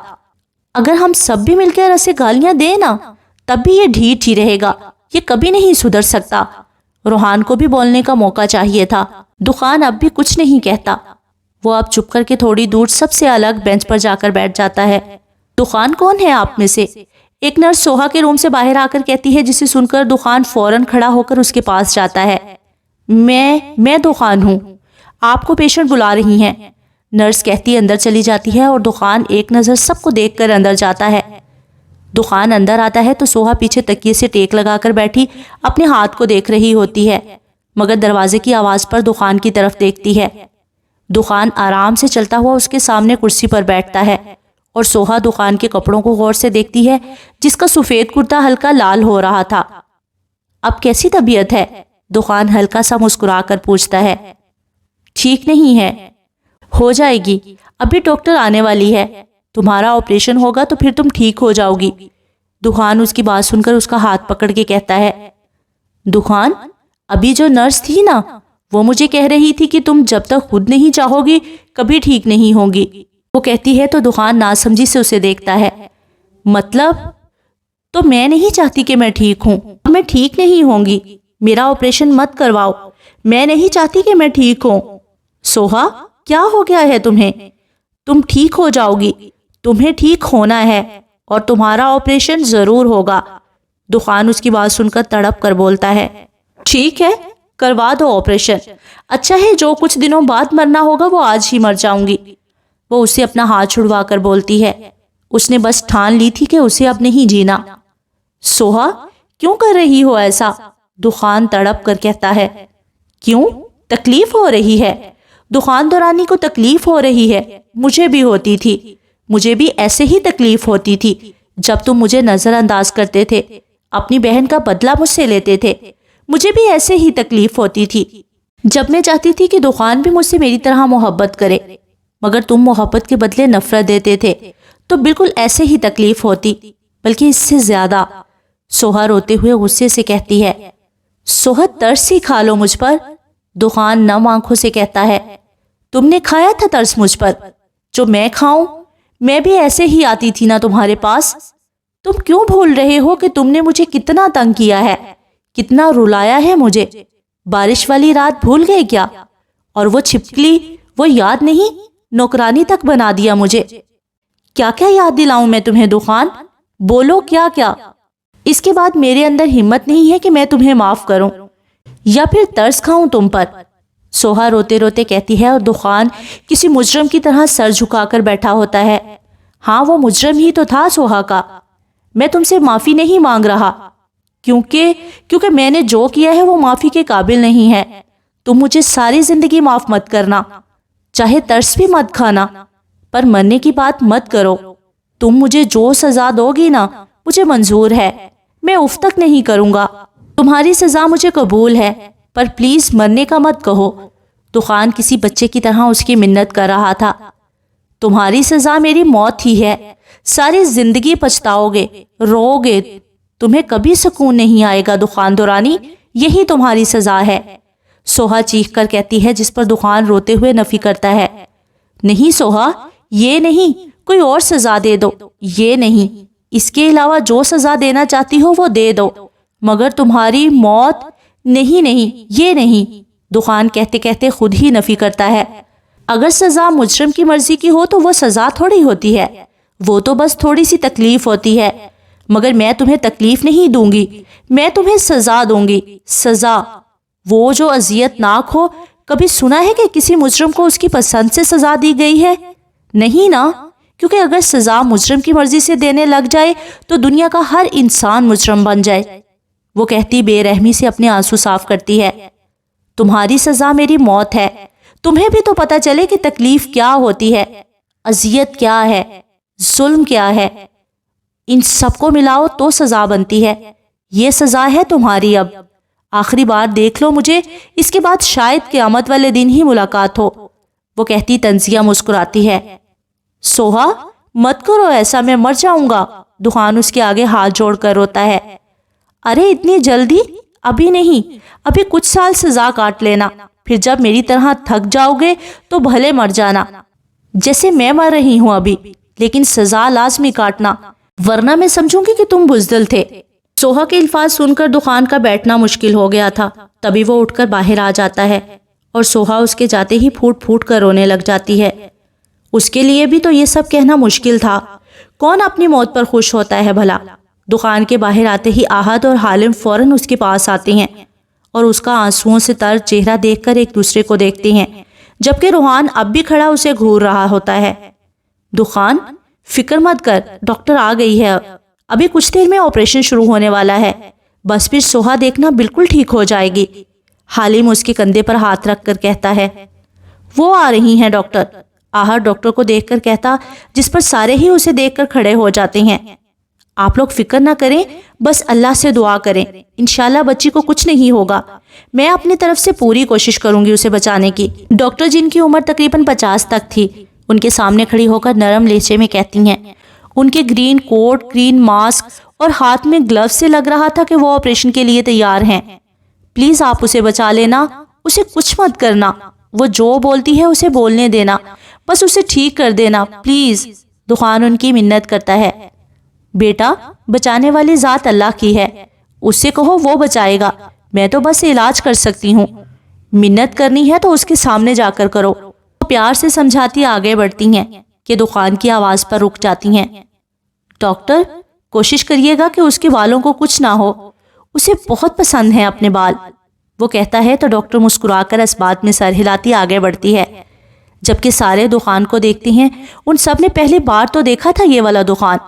اگر ہم سب بھی مل کر اسے گالیاں دیں نا، تب بھی یہ ڈھیٹ ہی رہے گا، یہ کبھی نہیں سدھر سکتا۔ روحان کو بھی بولنے کا موقع چاہیے تھا۔ دخان اب بھی کچھ نہیں کہتا، وہ اب چپ کر کے تھوڑی دور سب سے الگ بینچ پر جا کر بیٹھ جاتا ہے۔ دخان کون ہے آپ میں سے؟ ایک نرس سوہا کے روم سے باہر آ کر کہتی ہے، جسے سن کر دخان فوراً کھڑا ہو کر اس کے پاس جاتا ہے۔ میں دخان ہوں، آپ کو پیشنٹ بلا رہی ہیں، نرس کہتی اندر چلی جاتی ہے اور دخان ایک نظر سب کو دیکھ کر اندر جاتا ہے۔ دخان اندر آتا ہے تو سوہا پیچھے تکیے سے ٹیک لگا کر بیٹھی اپنے ہاتھ کو دیکھ رہی ہوتی ہے، مگر دروازے کی آواز پر دخان کی طرف دیکھتی ہے۔ دخان آرام سے چلتا ہوا اس کے سامنے کرسی پر بیٹھتا ہے اور سوہا دخان کے کپڑوں کو غور سے دیکھتی ہے، جس کا سفید کرتا ہلکا لال ہو رہا تھا۔ اب کیسی طبیعت ہے؟ دخان ہلکا سا مسکرا کر پوچھتا ہے۔ ٹھیک نہیں ہے، ہو جائے گی، ابھی ڈاکٹر آنے والی ہے، تمہارا آپریشن ہوگا تو پھر تم ٹھیک ہو جاؤ گی۔ دخان اس کی بات سن کر اس کا ہاتھ پکڑ کے کہتا ہے۔ دخان، ابھی جو نرس تھی نا، وہ مجھے کہہ رہی تھی کہ تم جب تک خود نہیں چاہو گی کبھی ٹھیک نہیں ہوگی، وہ کہتی ہے تو دخان ناسمجھی سے اسے دیکھتا ہے۔ مطلب؟ تو میں نہیں چاہتی کہ میں ٹھیک ہوں، میں ٹھیک نہیں ہوں گی، میرا آپریشن مت کرواؤ، میں نہیں چاہتی کہ میں ٹھیک ہوں۔ سوہا، کیا ہو گیا ہے تمہیں؟ تم ٹھیک ہو جاؤ گی، تمہیں ٹھیک ہونا ہے اور تمہارا آپریشن ضرور ہوگا۔ دخان اس کی بات سن کر تڑپ کر بولتا ہے۔ ٹھیک ہے، کروا دو آپریشن، اچھا ہے جو کچھ دنوں بعد مرنا ہوگا وہ آج ہی مر جاؤں گی، وہ اسے اپنا ہاتھ چھڑوا کر بولتی ہے۔ اس نے بس ٹھان لی تھی کہ اسے اب نہیں جینا۔ سوہا، کیوں کر رہی ہو ایسا؟ دخان تڑپ کر کہتا ہے۔ کیوں؟ تکلیف ہو رہی ہے؟ دخان دورانی کو تکلیف ہو رہی ہے، مجھے بھی ہوتی تھی، مجھے بھی ایسے ہی تکلیف ہوتی تھی جب تم مجھے نظر انداز کرتے تھے، اپنی بہن کا بدلہ مجھ سے لیتے تھے، مجھے بھی ایسے ہی تکلیف ہوتی تھی جب میں چاہتی تھی کہ دخان بھی مجھ سے میری طرح محبت کرے، مگر تم محبت کے بدلے نفرت دیتے تھے تو بالکل ایسے ہی تکلیف ہوتی، بلکہ اس سے زیادہ۔ سوہا روتے ہوئے غصے سے کہتی ہے۔ سوہا، ترس ہی کھا لو مجھ پر، دخان نم آنکھوں سے کہتا ہے۔ تم نے کھایا تھا ترس مجھ پر، جو میں کھاؤں؟ میں بھی ایسے ہی آتی تھی نا تمہارے پاس. تم کیوں بھول رہے ہو کہ تم نے مجھے کتنا تنگ کیا ہے, کتنا رلایا ہے مجھے؟ بارش والی رات بھول گئے کیا؟ اور وہ چھپکلی, وہ یاد نہیں؟ نوکرانی تک بنا دیا مجھے. کیا کیا یاد دلاؤں میں تمہیں دخان؟ بولو کیا کیا؟ اس کے بعد میرے اندر ہمت نہیں ہے کہ میں تمہیں معاف کروں یا پھر ترس کھاؤں تم پر. سوہا روتے روتے کہتی ہے اور دخان کسی مجرم کی طرح سر جھکا کر بیٹھا ہوتا ہے. ہاں وہ مجرم ہی تو تھا سوہا کا. میں تم سے معافی نہیں مانگ رہا کیونکہ میں نے جو کیا ہے وہ معافی کے قابل نہیں ہے. تم مجھے ساری زندگی معاف مت کرنا, چاہے ترس بھی مت کھانا, پر مرنے کی بات مت کرو. تم مجھے جو سزا دو گی نا مجھے منظور ہے, میں اف تک نہیں کروں گا. تمہاری سزا مجھے قبول ہے, پر پلیز مرنے کا مت کہو. دخان کسی بچے کی طرح اس کی منت کر رہا تھا. تمہاری سزا میری موت ہی ہے. ساری زندگی پچھتاؤ گے, رو گے, تمہیں کبھی سکون نہیں آئے گا دخان دورانی, یہی تمہاری سزا ہے. سوہا چیخ کر کہتی ہے, جس پر دخان روتے ہوئے نفی کرتا ہے. نہیں سوہا, یہ نہیں, کوئی اور سزا دے دو. یہ نہیں, اس کے علاوہ جو سزا دینا چاہتی ہو وہ دے دو, مگر تمہاری موت نہیں. نہیں, یہ نہیں. دخان کہتے کہتے خود ہی نفی کرتا ہے. اگر سزا مجرم کی مرضی کی ہو تو وہ سزا تھوڑی ہوتی ہے, وہ تو بس تھوڑی سی تکلیف ہوتی ہے. مگر میں تمہیں تکلیف نہیں دوں گی, میں تمہیں سزا دوں گی. سزا وہ جو اذیت ناک ہو. کبھی سنا ہے کہ کسی مجرم کو اس کی پسند سے سزا دی گئی ہے؟ نہیں نا, کیونکہ اگر سزا مجرم کی مرضی سے دینے لگ جائے تو دنیا کا ہر انسان مجرم بن جائے. وہ کہتی بے رحمی سے اپنے آنسو صاف کرتی ہے. تمہاری سزا میری موت ہے. تمہیں بھی تو پتا چلے کہ تکلیف کیا ہوتی ہے, اذیت کیا ہے, ظلم کیا ہے. ان سب کو ملاؤ تو سزا بنتی ہے. یہ سزا ہے تمہاری. اب آخری بار دیکھ لو مجھے, اس کے بعد شاید قیامت والے دن ہی ملاقات ہو. وہ کہتی تنزیہ مسکراتی ہے. سوہا مت کرو ایسا, میں مر جاؤں گا. دخان اس کے آگے ہاتھ جوڑ کر روتا ہے. ارے اتنی جلدی؟ ابھی نہیں, ابھی کچھ سال سزا کاٹ لینا, پھر جب میری طرح تھک جاؤ گے تو بھلے مر جانا, جیسے میں مر رہی ہوں ابھی. لیکن سزا لازمی کاٹنا, ورنہ میں سمجھوں گی کہ تم بزدل تھے. سوہا کے الفاظ سن کر دخان کا بیٹھنا مشکل ہو گیا تھا. تبھی وہ اٹھ کر باہر آ جاتا ہے اور سوہا اس کے جاتے ہی پھوٹ پھوٹ کر رونے لگ جاتی ہے. اس کے لیے بھی تو یہ سب کہنا مشکل تھا. کون اپنی موت پر خوش ہوتا ہے بھلا؟ دکان کے باہر آتے ہی آہد اور حالم فوراً اس کے پاس آتے ہیں اور اس کا آنسوؤں سے تر چہرہ دیکھ کر ایک دوسرے کو دیکھتے ہیں, جبکہ روحان اب بھی کھڑا اسے گھور رہا ہوتا ہے. دخان فکر مت کر, ڈاکٹر آ گئی ہے, ابھی کچھ دیر میں آپریشن شروع ہونے والا ہے, بس پھر سوہا دیکھنا بالکل ٹھیک ہو جائے گی. حالم اس کے کندھے پر ہاتھ رکھ کر کہتا ہے. وہ آ رہی ہیں ڈاکٹر. آہر ڈاکٹر کو دیکھ کر کہتا, جس پر سارے ہی اسے دیکھ کر کھڑے ہو جاتے ہیں. آپ لوگ فکر نہ کریں, بس اللہ سے دعا کریں, انشاءاللہ بچی کو کچھ نہیں ہوگا. میں اپنی طرف سے پوری کوشش کروں گی اسے بچانے کی. ڈاکٹر جن کی عمر تقریباً 50 تک تھی, ان کے سامنے کھڑی ہو کر نرم لہجے میں کہتی ہیں. ان کے گرین کوٹ, گرین ماسک اور ہاتھ میں گلوز سے لگ رہا تھا کہ وہ آپریشن کے لیے تیار ہیں. پلیز آپ اسے بچا لینا, اسے کچھ مت کرنا. وہ جو بولتی ہے اسے بولنے دینا, بس اسے ٹھیک کر دینا پلیز. دخان ان کی منت کرتا ہے. بیٹا, بچانے والی ذات اللہ کی ہے, اس سے کہو وہ بچائے گا, میں تو بس علاج کر سکتی ہوں. منت کرنی ہے تو اس کے سامنے جا کر کرو. وہ پیار سے سمجھاتی آگے بڑھتی ہیں کہ دخان کی آواز پر رک جاتی ہیں. ڈاکٹر, کوشش کریے گا کہ اس کے بالوں کو کچھ نہ ہو, اسے بہت پسند ہیں اپنے بال. وہ کہتا ہے تو ڈاکٹر مسکرا کر اس بات میں سر ہلاتی آگے بڑھتی ہے. جبکہ سارے دخان کو دیکھتے ہیں. ان سب نے پہلی بار تو دیکھا تھا یہ والا دخان.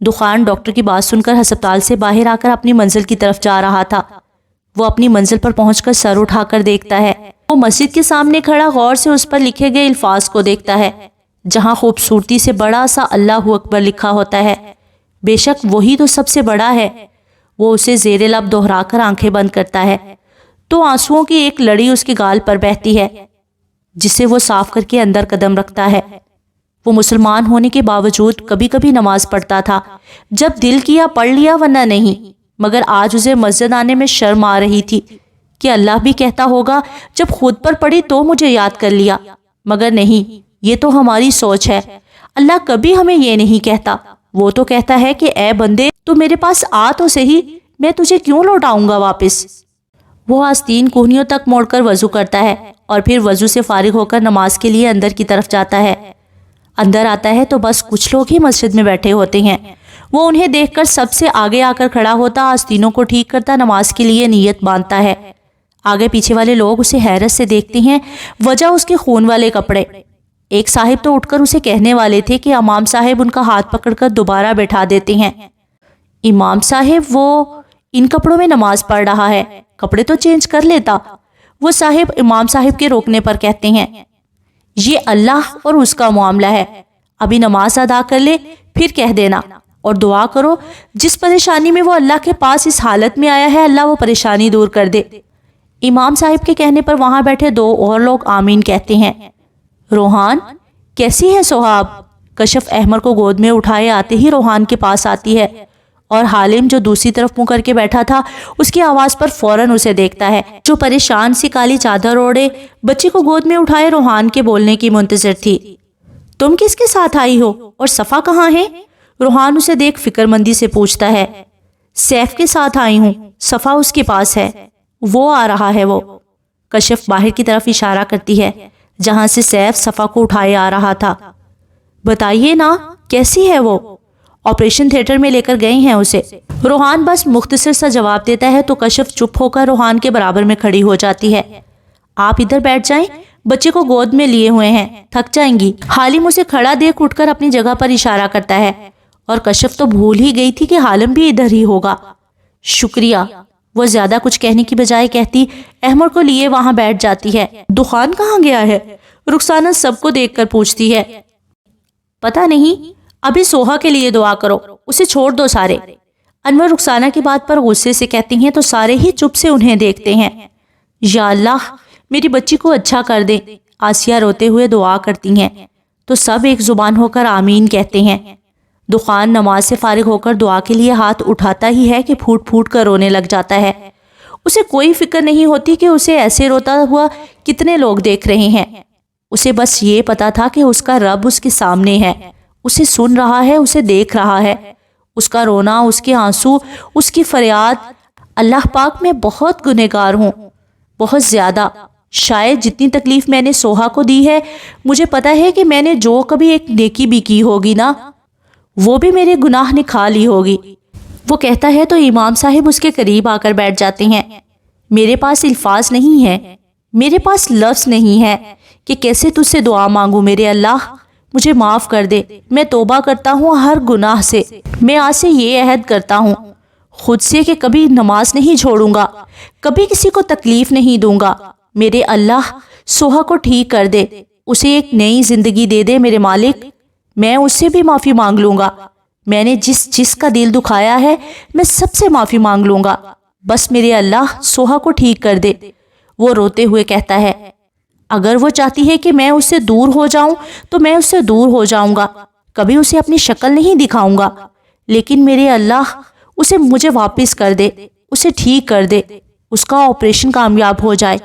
دخان ڈاکٹر کی بات سن کر ہسپتال سے باہر آ کر اپنی منزل کی طرف جا رہا تھا. وہ اپنی منزل پر پہنچ کر سر اٹھا کر دیکھتا ہے. وہ مسجد کے سامنے کھڑا غور سے اس پر لکھے گئے الفاظ کو دیکھتا ہے, جہاں خوبصورتی سے بڑا سا اللہ اکبر لکھا ہوتا ہے. بے شک وہی تو سب سے بڑا ہے. وہ اسے زیر لب دہرا کر آنکھیں بند کرتا ہے تو آنسوؤں کی ایک لڑی اس کے گال پر بہتی ہے, جسے وہ صاف کر کے اندر قدم رکھتا ہے. وہ مسلمان ہونے کے باوجود کبھی کبھی نماز پڑھتا تھا. جب دل کیا پڑھ لیا, ورنہ نہیں. مگر آج اسے مسجد آنے میں شرم آ رہی تھی کہ اللہ بھی کہتا ہوگا جب خود پر پڑی تو مجھے یاد کر لیا. مگر نہیں, یہ تو ہماری سوچ ہے. اللہ کبھی ہمیں یہ نہیں کہتا، وہ تو کہتا ہے کہ اے بندے تو میرے پاس آ تو صحیح، میں تجھے کیوں لوٹاؤں گا واپس۔ وہ آستین کوہنیوں تک موڑ کر وضو کرتا ہے اور پھر وضو سے فارغ ہو کر نماز کے لیے اندر کی طرف جاتا ہے۔ اندر آتا ہے تو بس کچھ لوگ ہی مسجد میں بیٹھے ہوتے ہیں۔ وہ انہیں دیکھ کر سب سے آگے آ کر کھڑا ہوتا، آستینوں کو ٹھیک کرتا، نماز کے لیے نیت باندھتا ہے۔ آگے پیچھے والے لوگ اسے حیرت سے دیکھتے ہیں، وجہ اس کے خون والے کپڑے۔ ایک صاحب تو اٹھ کر اسے کہنے والے تھے کہ امام صاحب ان کا ہاتھ پکڑ کر دوبارہ بیٹھا دیتے ہیں۔ امام صاحب وہ ان کپڑوں میں نماز پڑھ رہا ہے، کپڑے تو چینج کر لیتا۔ وہ صاحب امام صاحب کے روکنے پر کہتے ہیں یہ اللہ اور اس کا معاملہ ہے، ابھی نماز ادا کر لے پھر کہہ دینا، اور دعا کرو جس پریشانی میں وہ اللہ کے پاس اس حالت میں آیا ہے اللہ وہ پریشانی دور کر دے۔ امام صاحب کے کہنے پر وہاں بیٹھے دو اور لوگ آمین کہتے ہیں۔ روحان کیسی ہے سہاب؟ کشف احمر کو گود میں اٹھائے آتے ہی روحان کے پاس آتی ہے اور حالم جو دوسری طرف منہ کر کے بیٹھا تھا اس کی آواز پر فوراً اسے دیکھتا ہے، جو پریشان سی کالی چادر اوڑے بچے کو گود میں اٹھائے روحان کے بولنے کی منتظر تھی۔ تم کس کے ساتھ آئی ہو اور صفا کہاں ہے؟ روحان اسے دیکھ فکر مندی سے پوچھتا ہے۔ سیف کے ساتھ آئی ہوں، صفا اس کے پاس ہے، وہ آ رہا ہے وہ۔ کشف باہر کی طرف اشارہ کرتی ہے جہاں سے سیف صفا کو اٹھائے آ رہا تھا۔ بتائیے نا کیسی ہے وہ؟ آپریشن تھیٹر میں لے کر گئے ہیں اسے۔ روحان بس مختصر سا جواب دیتا ہے تو کشف چپ ہو کر روحان کے برابر میں کھڑی ہو جاتی ہے۔ آپ ادھر بیٹھ جائیں، بچے کو گود میں لیے ہوئے ہیں، تھک جائیں گی۔ حالم اسے کھڑا دیکھ اٹھ کر اپنی جگہ پر اشارہ کرتا ہے اور کشف تو بھول ہی گئی تھی کہ حالم بھی ادھر ہی ہوگا۔ شکریہ، وہ زیادہ کچھ کہنے کی بجائے کہتی احمر کو لیے وہاں بیٹھ جاتی ہے۔ دخان کہاں گیا ہے؟ رخسانہ سب کو دیکھ کر پوچھتی ہے۔ پتہ نہیں، ابھی سوہا کے لیے دعا کرو، اسے چھوڑ دو سارے۔ انور رخسانہ کی بات پر غصے سے کہتی ہیں تو سارے ہی چپ سے انہیں دیکھتے ہیں۔ یا اللہ میری بچی کو اچھا کر دے، آسیہ روتے ہوئے دعا کرتی ہیں تو سب ایک زبان ہو کر آمین کہتے ہیں۔ دخان نماز سے فارغ ہو کر دعا کے لیے ہاتھ اٹھاتا ہی ہے کہ پھوٹ پھوٹ کر رونے لگ جاتا ہے۔ اسے کوئی فکر نہیں ہوتی کہ اسے ایسے روتا ہوا کتنے لوگ دیکھ رہے ہیں۔ اسے بس یہ پتا تھا کہ اس کا رب اس کے سامنے ہے، اسے سن رہا ہے، اسے دیکھ رہا ہے۔ اس کا رونا، اس کے آنسو، اس کی فریاد، اللہ پاک میں بہت گنہگار ہوں، بہت زیادہ۔ شاید جتنی تکلیف میں نے سوہا کو دی ہے، مجھے پتا ہے کہ میں نے جو کبھی ایک نیکی بھی کی ہوگی نا، وہ بھی میرے گناہ نے کھا لی ہوگی۔ وہ کہتا ہے تو امام صاحب اس کے قریب آ کر بیٹھ جاتے ہیں۔ میرے پاس الفاظ نہیں ہے، میرے پاس لفظ نہیں ہے کہ کیسے تجھ سے دعا مانگوں۔ میرے اللہ مجھے معاف کر دے، میں توبہ کرتا ہوں ہر گناہ سے۔ میں آج سے یہ عہد کرتا ہوں خود سے کہ کبھی نماز نہیں چھوڑوں گا، کبھی کسی کو تکلیف نہیں دوں گا۔ میرے اللہ سوہا کو ٹھیک کر دے، اسے ایک نئی زندگی دے دے میرے مالک۔ میں اس سے بھی معافی مانگ لوں گا، میں نے جس کا دل دکھایا ہے میں سب سے معافی مانگ لوں گا، بس میرے اللہ سوہا کو ٹھیک کر دے۔ وہ روتے ہوئے کہتا ہے اگر وہ چاہتی ہے کہ میں اس سے دور ہو جاؤں تو میں اس سے دور ہو جاؤں گا، کبھی اسے اپنی شکل نہیں دکھاؤں گا، لیکن میرے اللہ اسے مجھے واپس کر دے، اسے ٹھیک کر دے، اس کا آپریشن کامیاب ہو جائے۔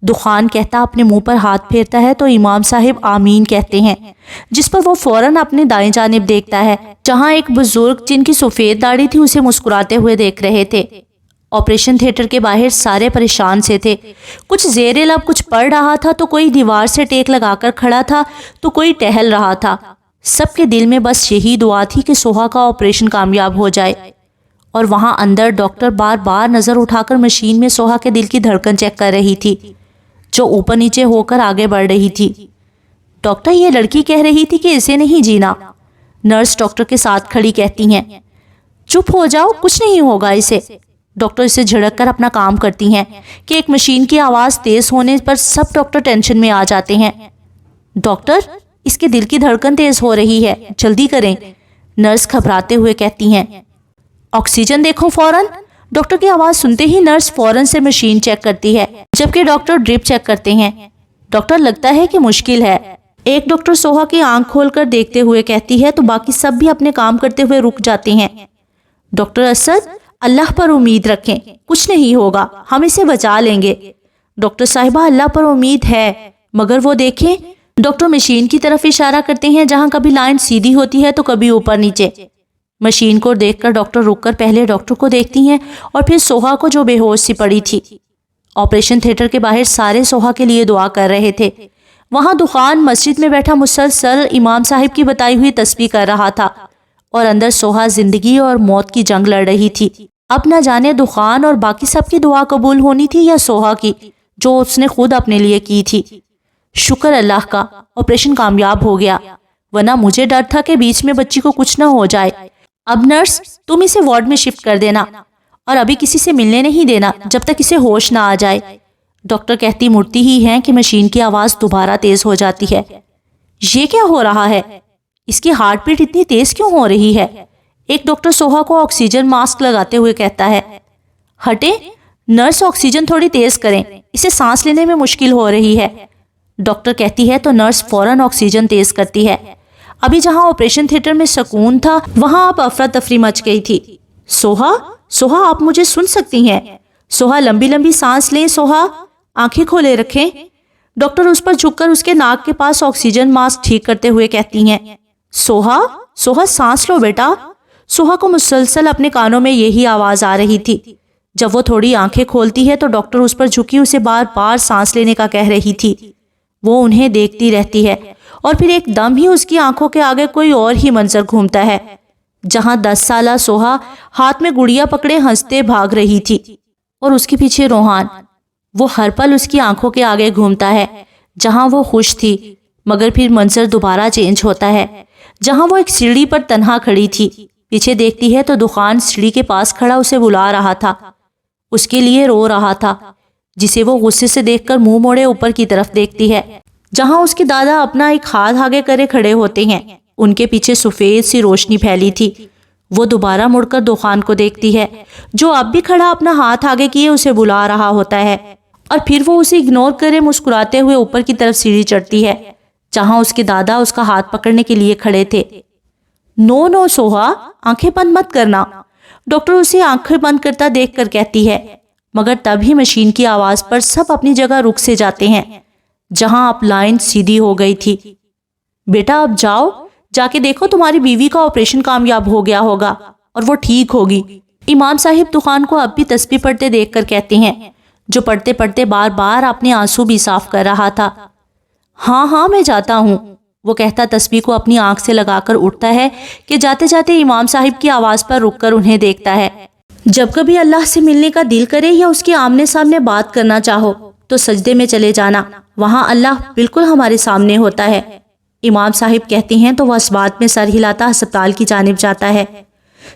دخان کہتا اپنے منہ پر ہاتھ پھیرتا ہے تو امام صاحب آمین کہتے ہیں، جس پر وہ فوراً اپنے دائیں جانب دیکھتا ہے جہاں ایک بزرگ جن کی سفید داڑھی تھی اسے مسکراتے ہوئے دیکھ رہے تھے۔ آپریشن تھیٹر کے باہر سارے پریشان سے تھے، کچھ زیر لب کچھ پڑھ رہا تھا تو کوئی دیوار سے ٹیک لگا کر کھڑا تھا تو کوئی ٹہل رہا تھا۔ سب کے دل میں بس یہی دعا تھی کہ سوہا کا آپریشن کامیاب ہو جائے۔ اور وہاں اندر ڈاکٹر بار بار نظر اٹھا کر مشین میں سوہا کے دل کی دھڑکن چیک کر رہی تھی جو اوپر نیچے ہو کر آگے بڑھ رہی تھی۔ ڈاکٹر یہ لڑکی کہہ رہی تھی کہ اسے نہیں جینا۔ نرس ڈاکٹر کے ساتھ کھڑی کہتی ہیں چپ ہو جاؤ، کچھ نہیں ہوگا اسے۔ ڈاکٹر اسے جھڑک کر اپنا کام کرتی ہیں کہ ایک مشین کی آواز تیز ہونے پر سب ڈاکٹر ٹینشن میں آ جاتے ہیں۔ ڈاکٹر اس کے دل کی دھڑکن تیز ہو رہی ہے، جلدی کریں، نرس گھبراتے ہوئے کہتی ہیں۔ آکسیجن دیکھو فوراً۔ ڈاکٹر کی آواز سنتے ہی نرس فوراً سے مشین چیک کرتی ہے جبکہ ڈاکٹر ڈرپ چیک کرتے ہیں۔ ڈاکٹر لگتا ہے کہ مشکل ہے۔ ایک ڈاکٹر سوہا کی آنکھ کھول کر دیکھتے ہوئے کہتی ہے تو باقی سب بھی اپنے کام کرتے ہوئے رک جاتے ہیں۔ ڈاکٹر اسد اللہ پر امید رکھیں، کچھ نہیں ہوگا، ہم اسے بچا لیں گے۔ ڈاکٹر صاحبہ اللہ پر امید ہے، مگر وہ دیکھیں ڈاکٹر مشین کی طرف اشارہ کرتے ہیں جہاں کبھی لائن سیدھی ہوتی ہے تو کبھی اوپر نیچے۔ مشین کو دیکھ کر ڈاکٹر رک کر پہلے ڈاکٹر کو دیکھتی ہیں اور پھر سوہا کو جو بے ہوش سی پڑی تھی۔ آپریشن تھیٹر کے باہر سارے سوہا کے لیے دعا کر رہے تھے۔ وہاں دخان مسجد میں بیٹھا مسلسل امام صاحب کی بتائی ہوئی تسبیح کر رہا تھا اور اندر سوہا زندگی اور موت کی جنگ لڑ رہی تھی۔ اب نہ جانے دخان اور باقی سب کی دعا قبول ہونی تھی یا سوہا کی جو اس نے خود اپنے لیے کی تھی۔ شکر اللہ کا، آپریشن کامیاب ہو گیا، ورنہ مجھے ڈر تھا کہ بیچ میں بچی کو کچھ نہ ہو جائے۔ اب نرس تم اسے وارڈ میں شفٹ کر دینا اور ابھی کسی سے ملنے نہیں دینا جب تک اسے ہوش نہ آ جائے۔ ڈاکٹر کہتی مڑتی ہی ہیں کہ مشین کی آواز دوبارہ تیز ہو جاتی ہے۔ یہ کیا ہو رہا ہے؟ اس کی ہارٹ بیٹ اتنی تیز کیوں ہو رہی ہے؟ ایک ڈاکٹر سوہا کو آکسیجن ماسک لگاتے ہوئے کہتا ہے۔ ہٹے نرس، آکسیجن تھوڑی تیز کریں، اسے سانس لینے میں مشکل ہو رہی ہے۔ ڈاکٹر کہتی ہے تو نرس فوراً آکسیجن تیز کرتی ہے۔ ابھی جہاں آپریشن تھیٹر میں سکون تھا وہاں اب افراتفری مچ گئی تھی۔ سوہا، سوہا آپ مجھے سن سکتی ہیں؟ سوہا لمبی لمبی سانس لیں، سوہا آنکھیں کھولے رکھیں۔ ڈاکٹر اس پر جھک کر اس کے ناک کے پاس آکسیجن ماسک ٹھیک کرتے ہوئے کہتی ہیں۔ سوہا، سوہا سانس لو بیٹا۔ سوہا کو مسلسل اپنے کانوں میں یہی آواز آ رہی تھی۔ جب وہ تھوڑی آنکھیں کھولتی ہے تو ڈاکٹر اس پر جھکی اسے بار بار سانس لینے کا کہہ رہی تھی۔ وہ انہیں دیکھتی رہتی ہے اور پھر ایک دم ہی اس کی آنکھوں کے آگے کوئی اور ہی منظر گھومتا ہے، جہاں 10 سالہ سوہا ہاتھ میں گڑیا پکڑے ہنستے بھاگ رہی تھی اور اس کے پیچھے روحان۔ وہ ہر پل اس کی آنکھوں کے آگے گھومتا ہے جہاں وہ خوش تھی، مگر پھر منظر دوبارہ چینج ہوتا ہے جہاں وہ ایک سیڑھی پر تنہا کھڑی تھی۔ پیچھے دیکھتی ہے تو دخان سیڑھی کے پاس کھڑا اسے بلا رہا تھا، اس کے لیے رو رہا تھا، جسے وہ غصے سے دیکھ کر منہ موڑے اوپر کی طرف دیکھتی ہے جہاں اس کے دادا اپنا ایک ہاتھ آگے کرے کھڑے ہوتے ہیں۔ ان کے پیچھے سفید سی روشنی پھیلی تھی۔ وہ دوبارہ مڑ کر دخان کو دیکھتی ہے جو اب بھی کھڑا اپنا ہاتھ آگے کیے اسے بلا رہا ہوتا ہے، اور پھر وہ اسے اگنور کرے مسکراتے ہوئے اوپر کی طرف سیڑھی چڑھتی ہے جہاں اس کے دادا اس کا ہاتھ پکڑنے کے لیے کھڑے تھے۔ نو نو سوہا، آنکھیں بند مت کرنا، ڈاکٹر اسے آنکھیں بند کرتا دیکھ کر کہتی ہے، مگر تب ہی مشین کی آواز پر سب اپنی جگہ رک سے جاتے ہیں جہاں اب لائن سیدھی ہو گئی تھی۔ بیٹا اب جاؤ، جا کے دیکھو تمہاری بیوی کا آپریشن کامیاب ہو گیا ہوگا اور وہ ٹھیک ہوگی۔ امام صاحب دخان کو اب بھی تسبیح پڑھتے دیکھ کر کہتے ہیں، جو پڑھتے پڑھتے بار بار اپنے آنسو بھی صاف کر رہا تھا۔ ہاں ہاں میں جاتا ہوں، وہ کہتا تسبیح کو اپنی آنکھ سے لگا کر اٹھتا ہے کہ جاتے جاتے امام صاحب کی آواز پر رک کر انہیں دیکھتا ہے۔ جب کبھی اللہ سے ملنے کا دل کرے یا اس کے آمنے سامنے بات کرنا چاہو تو سجدے میں چلے جانا، وہاں اللہ بالکل ہمارے سامنے ہوتا ہے۔ امام صاحب کہتے ہیں تو وہ اس بات میں سر ہلاتا ہسپتال کی جانب جاتا ہے۔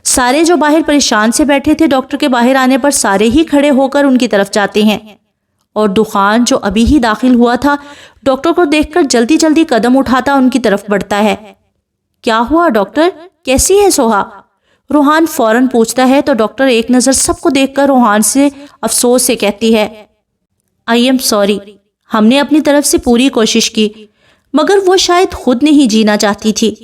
سارے جو باہر پریشان سے بیٹھے تھے ڈاکٹر کے باہر آنے پر سارے ہی کھڑے ہو کر ان کی طرف جاتے ہیں، اور دخان جو ابھی ہی داخل ہوا تھا ڈاکٹر کو دیکھ کر جلدی جلدی قدم اٹھاتا ان کی طرف بڑھتا ہے۔ کیا ہوا ڈاکٹر، کیسی ہے سوہا؟ روحان فوراً پوچھتا ہے تو ڈاکٹر ایک نظر سب کو دیکھ کر روحان سے افسوس سے کہتی ہے، آئی ایم سوری، ہم نے اپنی طرف سے پوری کوشش کی مگر وہ شاید خود نہیں جینا چاہتی تھی۔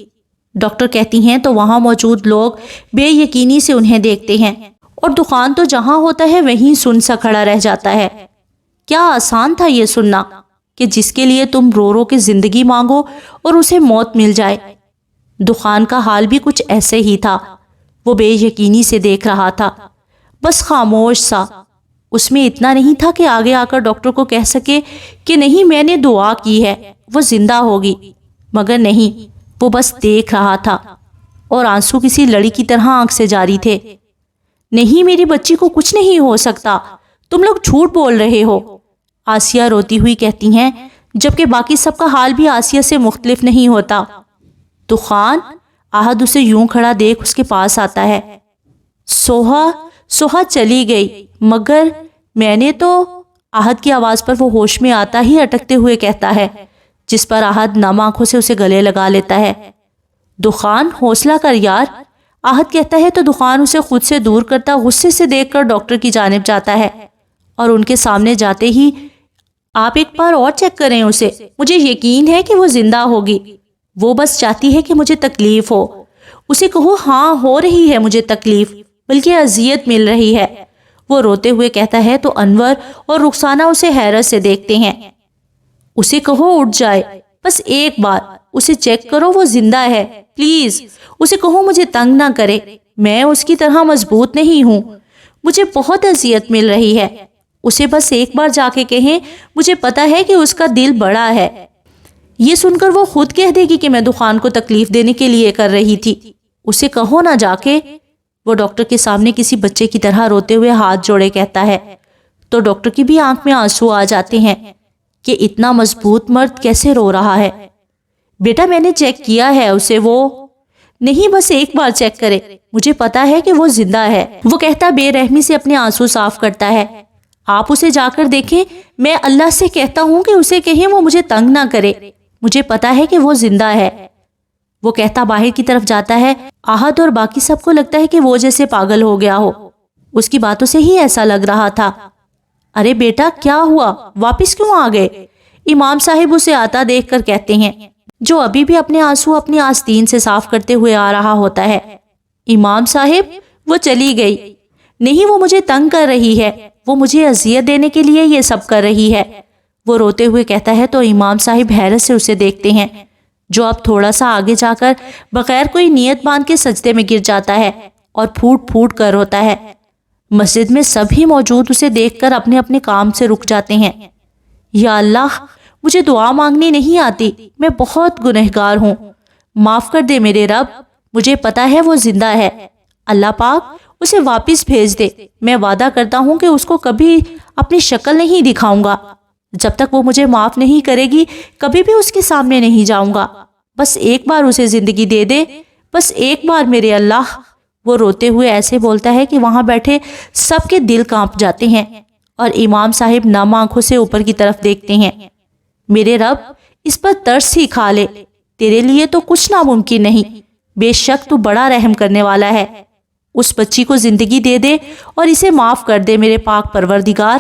ڈاکٹر کہتی ہیں تو وہاں موجود لوگ بے یقینی سے انہیں دیکھتے ہیں اور دخان تو جہاں ہوتا ہے وہیں سن سا کھڑا رہ جاتا ہے۔ کیا آسان تھا یہ سننا کہ جس کے لیے تم رو رو کے زندگی مانگو اور اسے موت مل جائے۔ دخان کا حال بھی کچھ ایسے ہی تھا، وہ بے یقینی سے دیکھ رہا تھا، بس خاموش سا۔ اس میں اتنا نہیں تھا کہ آگے آ کر ڈاکٹر کو کہہ سکے کہ نہیں میں نے دعا کی ہے وہ زندہ ہوگی، مگر نہیں، وہ بس دیکھ رہا تھا اور آنسو کسی لڑی کی طرح آنکھ سے جاری تھے۔ نہیں میری بچی کو کچھ نہیں ہو سکتا، تم لوگ جھوٹ بول رہے ہو، آسیہ روتی ہوئی کہتی ہیں، جبکہ باقی سب کا حال بھی آسیہ سے مختلف نہیں ہوتا۔ دخان، آہد اسے یوں کھڑا دیکھ اس کے پاس آتا ہے۔ سوہا چلی گئی مگر میں نے تو، آہد کی آواز پر وہ ہوش میں آتا ہی اٹکتے ہوئے کہتا ہے، جس پر آہد نم آنکھوں سے اسے گلے لگا لیتا ہے۔ دخان حوصلہ کر یار، آہد کہتا ہے تو دخان اسے خود سے دور کرتا غصے سے دیکھ کر ڈاکٹر کی جانب جاتا ہے اور ان کے سامنے جاتے ہی، آپ ایک بار اور چیک کریں اسے، مجھے یقین ہے کہ وہ زندہ ہوگی، وہ بس چاہتی ہے کہ مجھے تکلیف ہو، اسے کہو ہاں ہو رہی ہے مجھے تکلیف، بلکہ اذیت مل رہی ہے، وہ روتے ہوئے کہتا ہے تو انور اور رخسانہ اسے حیرت سے دیکھتے ہیں۔ اسے کہو اٹھ جائے، بس ایک بار اسے چیک کرو، وہ زندہ ہے، پلیز اسے کہو مجھے تنگ نہ کرے، میں اس کی طرح مضبوط نہیں ہوں، مجھے بہت اذیت مل رہی ہے، اسے بس ایک بار جا کے کہیں، مجھے پتا ہے کہ اس کا دل بڑا ہے۔ یہ سن کر وہ خود کہہ دے گی کہ میں دخان کو تکلیف دینے کے لیے کر رہی تھی، اسے کہو نہ جا کے۔ وہ ڈاکٹر کے سامنے کسی بچے کی طرح روتے ہوئے ہاتھ جوڑے کہتا ہے تو ڈاکٹر کی بھی آنکھ میں آنسو آ جاتے ہیں کہ اتنا مضبوط مرد کیسے رو رہا ہے۔ بیٹا میں نے چیک کیا ہے اسے، وہ نہیں، بس ایک بار چیک کرے، مجھے پتا ہے کہ وہ زندہ ہے، وہ کہتا بے رحمی سے اپنے آنسو صاف کرتا ہے۔ آپ اسے جا کر دیکھیں، میں اللہ سے کہتا ہوں کہ اسے کہیں وہ مجھے تنگ نہ کرے، مجھے پتا ہے کہ وہ زندہ ہے۔ وہ کہتا باہر کی طرف جاتا ہے۔ آہد اور باقی سب کو لگتا ہے کہ وہ جیسے پاگل ہو گیا ہو، اس کی باتوں سے ہی ایسا لگ رہا تھا۔ ارے بیٹا کیا ہوا، واپس کیوں آ گئے؟ امام صاحب اسے آتا دیکھ کر کہتے ہیں، جو ابھی بھی اپنے آنسو اپنی آستین سے صاف کرتے ہوئے آ رہا ہوتا ہے۔ امام صاحب وہ چلی گئی نہیں، وہ مجھے تنگ کر رہی ہے، وہ مجھے اذیت دینے کے لیے یہ سب کر رہی ہے، وہ روتے ہوئے کہتا ہے تو امام صاحب حیرت سے اسے دیکھتے ہیں، جو اب تھوڑا سا آگے جا کر بغیر کوئی نیت باندھ کے سجدے میں گر جاتا ہے اور پھوٹ پھوٹ کر روتا ہے۔ مسجد میں سبھی موجود اسے دیکھ کر اپنے اپنے کام سے رک جاتے ہیں۔ یا اللہ، مجھے دعا مانگنی نہیں آتی، میں بہت گنہگار ہوں، معاف کر دے میرے رب، مجھے پتا ہے وہ زندہ ہے، اللہ پاک اسے واپس بھیج دے، میں وعدہ کرتا ہوں کہ اس کو کبھی اپنی شکل نہیں دکھاؤں گا، جب تک وہ مجھے معاف نہیں کرے گی کبھی بھی اس کے سامنے نہیں جاؤں گا، بس ایک بار اسے زندگی دے دے، بس ایک بار میرے اللہ۔ وہ روتے ہوئے ایسے بولتا ہے کہ وہاں بیٹھے سب کے دل کانپ جاتے ہیں اور امام صاحب نم آنکھوں سے اوپر کی طرف دیکھتے ہیں۔ میرے رب اس پر ترس ہی کھا لے، تیرے لیے تو کچھ ناممکن نہیں، بے شک تو بڑا رحم کرنے والا ہے، اس بچی کو زندگی دے دے اور اسے معاف کر دے میرے پاک پروردگار۔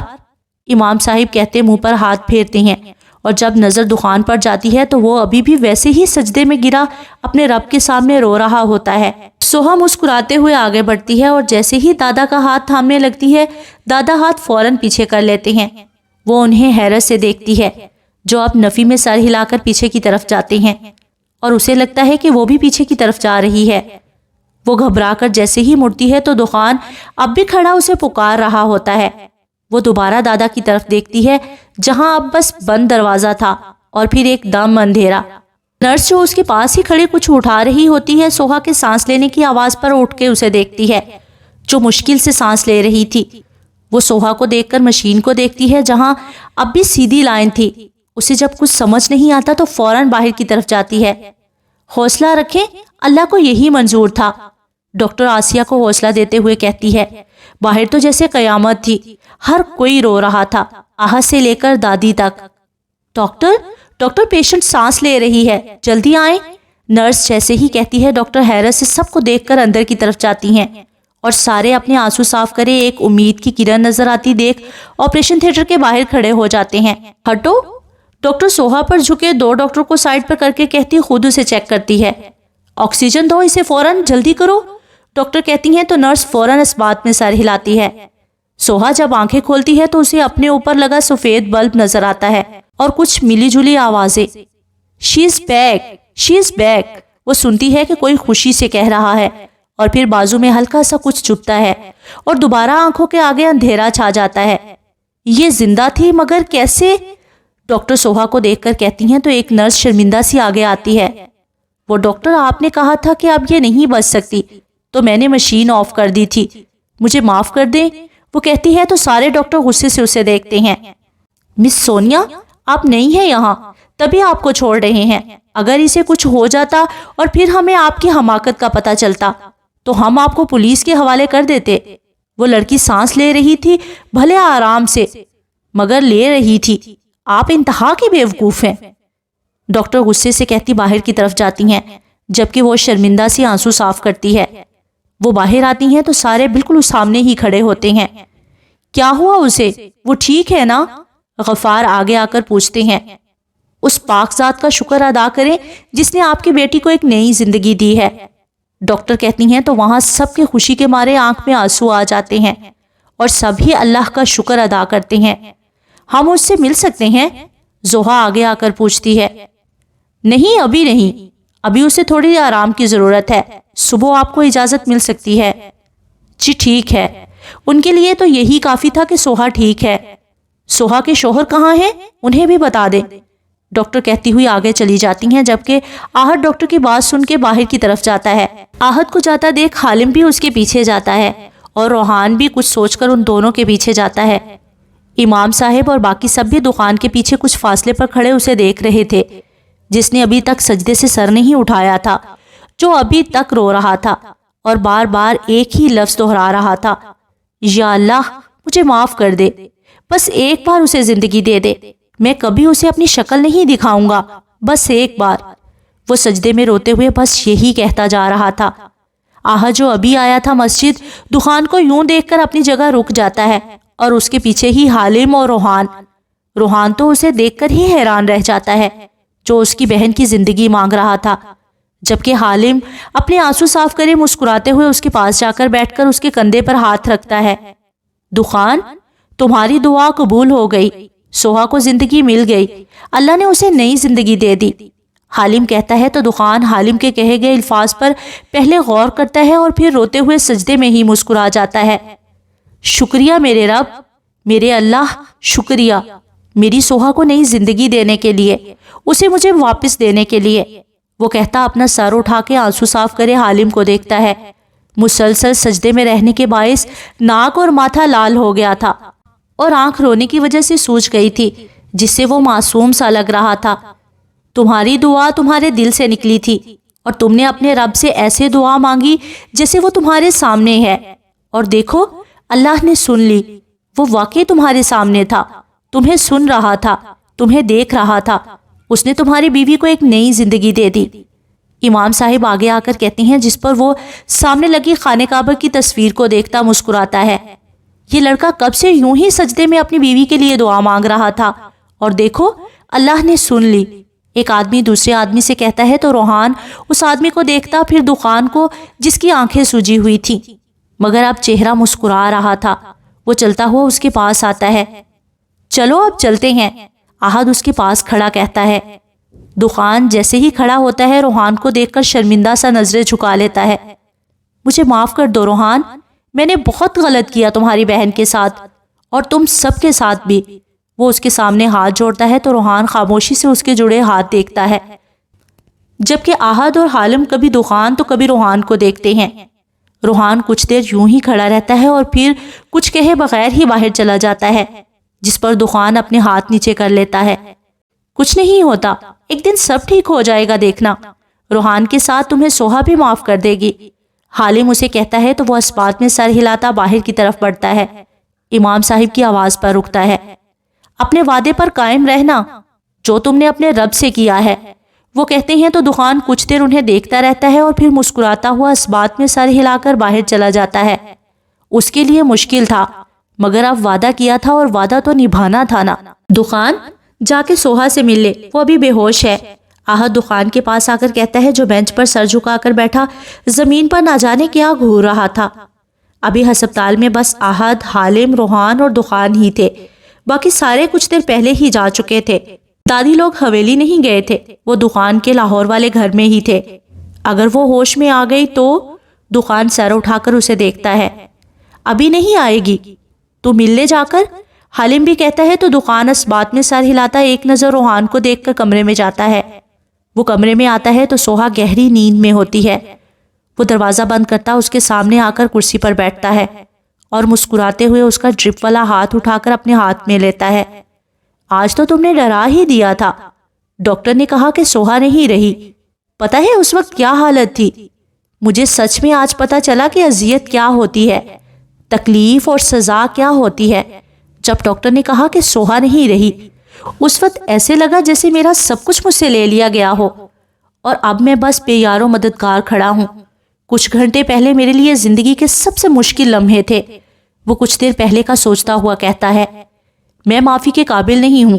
امام صاحب کہتے منہ پر ہاتھ پھیرتے ہیں اور جب نظر دخان پر جاتی ہے تو وہ ابھی بھی ویسے ہی سجدے میں گرا اپنے رب کے سامنے رو رہا ہوتا ہے۔ سوہا مسکراتے ہوئے آگے بڑھتی ہے اور جیسے ہی دادا کا ہاتھ تھامنے لگتی ہے، دادا ہاتھ فوراً پیچھے کر لیتے ہیں۔ وہ انہیں حیرت سے دیکھتی ہے، جو اب نفی میں سر ہلا کر پیچھے کی طرف جاتے ہیں اور اسے لگتا ہے کہ وہ بھی پیچھے کی طرف جا رہی ہے۔ وہ گھبرا کر جیسے ہی مڑتی ہے تو دخان اب بھی کھڑا اسے پکار رہا ہوتا ہے۔ وہ دوبارہ دادا کی طرف دیکھتی ہے، جہاں اب بس بند دروازہ تھا اور پھر ایک دم اندھیرا۔ نرس جو اس کے پاس ہی کھڑے کچھ اٹھا رہی ہوتی ہے، سوہا کے سانس لینے کی آواز پر اٹھ کے اسے دیکھتی ہے، جو مشکل سے سانس لے رہی تھی۔ وہ سوہا کو دیکھ کر مشین کو دیکھتی ہے، جہاں اب بھی سیدھی لائن تھی۔ اسے جب کچھ سمجھ نہیں آتا تو فوراً باہر کی طرف جاتی ہے۔ حوصلہ رکھیں، اللہ کو یہی منظور تھا، ڈاکٹر آسیہ کو حوصلہ دیتے ہوئے کہتی ہے۔ باہر تو جیسے قیامت تھی، ہر کوئی رو رہا تھا، آہا سے لے کر دادی تک۔ ڈاکٹر پیشنٹ سانس لے رہی ہے، جلدی آئیں۔ نرس جیسے ہی کہتی ہے، ڈاکٹر حیرت سے سب کو دیکھ کر اندر کی طرف جاتی ہیں اور سارے اپنے آنسو صاف کرے ایک امید کی کرن نظر آتی دیکھ آپریشن تھیٹر کے باہر کھڑے ہو جاتے ہیں۔ ہٹو، ڈاکٹر سوہا پر جھکے دو ڈاکٹر کو سائڈ پر کر کے کہتی خود اسے چیک کرتی ہے۔ آکسیجن دو اسے فوراً، جلدی کرو، ڈاکٹر کہتی ہیں تو نرس فوراً اس بات میں سر ہلاتی ہے۔ سوہا جب آنکھیں کھولتی ہے تو اسے اپنے اوپر لگا سفید بلب نظر آتا ہے اور کچھ ملی جلی آوازیں۔ شی از بیک، شی از بیک، وہ سنتی ہے کہ کوئی خوشی سے کہہ رہا ہے اور پھر بازو میں ہلکا سا کچھ چبھتا ہے اور دوبارہ آنکھوں کے آگے اندھیرا چھا جاتا ہے۔ یہ زندہ تھی مگر کیسے؟ ڈاکٹر سوہا کو دیکھ کر کہتی ہیں تو ایک نرس شرمندہ سی آگے آتی ہے۔ وہ ڈاکٹر آپ نے کہا تھا کہ اب یہ نہیں بچ سکتی تو میں نے مشین آف کر دی تھی، مجھے معاف کر دیں، وہ کہتی ہے تو سارے ڈاکٹر غصے سے اسے دیکھتے ہیں۔ مس سونیا آپ نہیں ہیں یہاں، تبھی آپ کو چھوڑ رہے ہیں، اگر اسے کچھ ہو جاتا اور پھر ہمیں آپ کی حماقت کا پتہ چلتا تو ہم آپ کو پولیس کے حوالے کر دیتے۔ وہ لڑکی سانس لے رہی تھی، بھلے آرام سے مگر لے رہی تھی، آپ انتہا کی بیوقوف ہیں، ڈاکٹر غصے سے کہتی باہر کی طرف جاتی ہیں، جبکہ وہ شرمندہ سی آنسو صاف کرتی ہے۔ وہ باہر آتی ہیں تو سارے بالکل اس سامنے ہی کھڑے ہوتے ہیں۔ کیا ہوا اسے، وہ ٹھیک ہے نا؟ غفار آگے آ کر پوچھتے ہیں۔ اس پاک ذات کا شکر ادا کریں جس نے آپ کی بیٹی کو ایک نئی زندگی دی ہے، ڈاکٹر کہتی ہیں تو وہاں سب کے خوشی کے مارے آنکھ میں آنسو آ جاتے ہیں اور سبھی اللہ کا شکر ادا کرتے ہیں۔ ہم اس سے مل سکتے ہیں؟ زوہا آگے آ کر پوچھتی ہے۔ نہیں ابھی نہیں، ابھی اسے تھوڑی آرام کی ضرورت ہے، صبح آپ کو اجازت مل سکتی ہے۔ جی ٹھیک ہے۔ ان کے لیے تو یہی کافی تھا کہ سوہا ٹھیک ہے۔ سوہا کے شوہر کہاں ہیں؟ انہیں بھی بتا دیں، ڈاکٹر کہتی ہوئی آگے چلی جاتی ہیں، جبکہ آہت ڈاکٹر کی بات سن کے باہر کی طرف جاتا ہے۔ آہت کو جاتا دیکھ حالم بھی اس کے پیچھے جاتا ہے اور روحان بھی کچھ سوچ کر ان دونوں کے پیچھے جاتا ہے۔ امام صاحب اور باقی سب بھی دکان کے پیچھے کچھ فاصلے پر کھڑے اسے دیکھ رہے تھے، جس نے ابھی تک سجدے سے سر نہیں اٹھایا تھا، جو ابھی تک رو رہا تھا اور بار بار ایک ہی لفظ دہرا رہا تھا، یا اللہ مجھے معاف کر دے، بس ایک بار اسے زندگی دے دے، میں کبھی اسے اپنی شکل نہیں دکھاؤں گا، بس ایک بار۔ وہ سجدے میں روتے ہوئے بس یہی کہتا جا رہا تھا۔ آہا جو ابھی آیا تھا مسجد، دخان کو یوں دیکھ کر اپنی جگہ رک جاتا ہے اور اس کے پیچھے ہی حالم اور روحان تو اسے دیکھ کر ہی حیران رہ جاتا ہے، جو اس کی بہن کی زندگی مانگ رہا تھا، جبکہ حالم اپنے آنسو صاف کرے مسکراتے ہوئے اس کے پاس جا کر بیٹھ کر اس کے کندھے پر ہاتھ رکھتا ہے۔ دخان، تمہاری دعا قبول ہو گئی، سوہا کو زندگی مل گئی، اللہ نے اسے نئی زندگی دے دی، حالم کہتا ہے تو دخان حالم کے کہے گئے الفاظ پر پہلے غور کرتا ہے اور پھر روتے ہوئے سجدے میں ہی مسکرا جاتا ہے۔ شکریہ میرے رب، میرے اللہ، شکریہ میری سوہا کو نئی زندگی دینے کے لیے، اسے مجھے واپس دینے کے لیے۔ وہ کہتا اپنا سر اٹھا کے آنسو صاف کرے حالم کو دیکھتا ہے۔ مسلسل سجدے میں رہنے کے باعث ناک اور ماتھا لال ہو گیا تھا اور آنکھ رونے کی وجہ سے سوج گئی تھی، جس سے وہ معصوم سا لگ رہا تھا۔ تمہاری دعا تمہارے دل سے نکلی تھی اور تم نے اپنے رب سے ایسے دعا مانگی جیسے وہ تمہارے سامنے ہے، اور دیکھو اللہ نے سن لی، وہ واقعی تمہارے سامنے تھا، تمہیں سن رہا تھا، تمہیں دیکھ رہا تھا، اس نے تمہاری بیوی کو ایک نئی زندگی دے دی۔ امام صاحب آگے آ کر کہتے ہیں، جس پر وہ سامنے لگی خانہ کعبہ کی تصویر کو دیکھتا مسکراتا ہے، یہ لڑکا کب سے یوں ہی سجدے میں اپنی بیوی کے لیے دعا مانگ رہا تھا، اور دیکھو اللہ نے سن لی۔ ایک آدمی دوسرے آدمی سے کہتا ہے تو روحان اس آدمی کو دیکھتا، پھر دخان کو جس کی آنکھیں سوجی ہوئی تھی مگر اب چہرہ مسکرا رہا تھا۔ وہ چلتا ہوا اس کے پاس آتا ہے۔ چلو اب چلتے ہیں، احد اس کے پاس کھڑا کہتا ہے۔ دخان جیسے ہی کھڑا ہوتا ہے روحان کو دیکھ کر شرمندہ سا نظریں جھکا لیتا ہے۔ مجھے معاف کر دو روحان، میں نے بہت غلط کیا تمہاری بہن کے ساتھ اور تم سب کے ساتھ بھی۔ وہ اس کے سامنے ہاتھ جوڑتا ہے تو روحان خاموشی سے اس کے جڑے ہاتھ دیکھتا ہے، جبکہ احد اور حالم کبھی دخان تو کبھی روحان کو دیکھتے ہیں۔ روحان کچھ دیر یوں ہی کھڑا رہتا ہے اور پھر کچھ کہے بغیر ہی باہر چلا جاتا ہے، جس پر دخان اپنے ہاتھ نیچے کر لیتا ہے۔ کچھ نہیں ہوتا، ایک دن سب ٹھیک ہو جائے گا، دیکھنا، روحان کے ساتھ تمہیں سوہا بھی معاف کر دے گی۔ حالم اسے کہتا ہے تو وہ اس بات میں سر ہلاتا باہر کی طرف بڑھتا ہے۔ امام صاحب کی آواز پر رکتا ہے۔ اپنے وعدے پر قائم رہنا جو تم نے اپنے رب سے کیا ہے، وہ کہتے ہیں تو دخان کچھ دیر انہیں دیکھتا رہتا ہے اور پھر مسکراتا ہوا اس بات میں سر ہلا کر باہر چلا جاتا ہے۔ اس کے لیے مشکل تھا مگر اب وعدہ کیا تھا اور وعدہ تو نبھانا تھا نا۔ دخان جا کے سوہا سے مل لے، وہ ابھی بے ہوش ہے۔ احد دخان کے پاس آ کر کہتا ہے، جو بینچ پر سر جھکا کر بیٹھا زمین پر نہ جانے کیا گھور رہا تھا۔ ابھی ہسپتال میں بس احد، حالم، روحان اور دخان ہی تھے، باقی سارے کچھ دیر پہلے ہی جا چکے تھے۔ دادی لوگ حویلی نہیں گئے تھے، وہ دخان کے لاہور والے گھر میں ہی تھے۔ اگر وہ ہوش میں آ گئی تو؟ دخان سر اٹھا کر اسے دیکھتا ہے۔ ابھی نہیں آئے گی، تو مل لے جا کر، حالم بھی کہتا ہے تو دخان اس بات میں سر ہلاتا ایک نظر روحان کو دیکھ کر کمرے میں جاتا ہے۔ وہ کمرے میں آتا ہے تو سوہا گہری نیند میں ہوتی ہے۔ وہ دروازہ بند کرتا اس کے سامنے آ کر کرسی پر بیٹھتا ہے اور مسکراتے ہوئے اس کا ڈرپ والا ہاتھ اٹھا کر اپنے ہاتھ میں لیتا ہے۔ آج تو تم نے ڈرا ہی دیا تھا، ڈاکٹر نے کہا کہ سوہا نہیں رہی، پتہ ہے اس وقت کیا حالت تھی؟ مجھے سچ میں آج پتا چلا کہ اذیت کیا ہوتی ہے، تکلیف اور سزا کیا ہوتی ہے۔ جب ڈاکٹر نے کہا کہ سوہا نہیں رہی، اس وقت ایسے لگا جیسے میرا سب کچھ مجھ سے لے لیا گیا ہو اور اب میں بس بے یار و مددگار کھڑا ہوں۔ کچھ گھنٹے پہلے میرے لیے زندگی کے سب سے مشکل لمحے تھے، وہ کچھ دیر پہلے کا سوچتا ہوا کہتا ہے۔ میں معافی کے قابل نہیں ہوں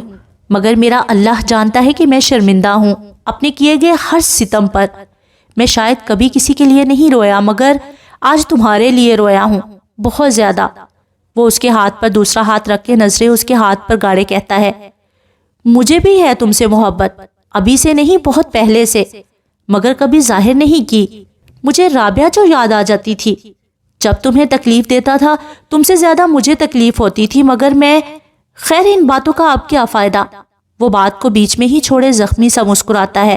مگر میرا اللہ جانتا ہے کہ میں شرمندہ ہوں اپنے کیے گئے ہر ستم پر۔ میں شاید کبھی کسی کے لیے نہیں رویا مگر آج تمہارے لیے رویا ہوں، بہت زیادہ۔ وہ اس کے ہاتھ پر دوسرا ہاتھ رکھ کے نظریں اس کے ہاتھ پر گاڑے کہتا ہے، مجھے بھی ہے تم سے محبت، ابھی سے نہیں بہت پہلے سے، مگر کبھی ظاہر نہیں کی۔ مجھے رابعہ جو یاد آ جاتی تھی۔ جب تمہیں تکلیف دیتا تھا تم سے زیادہ مجھے تکلیف ہوتی تھی، مگر میں… خیر ان باتوں کا اب کیا فائدہ۔ وہ بات کو بیچ میں ہی چھوڑے زخمی سا مسکراتا ہے۔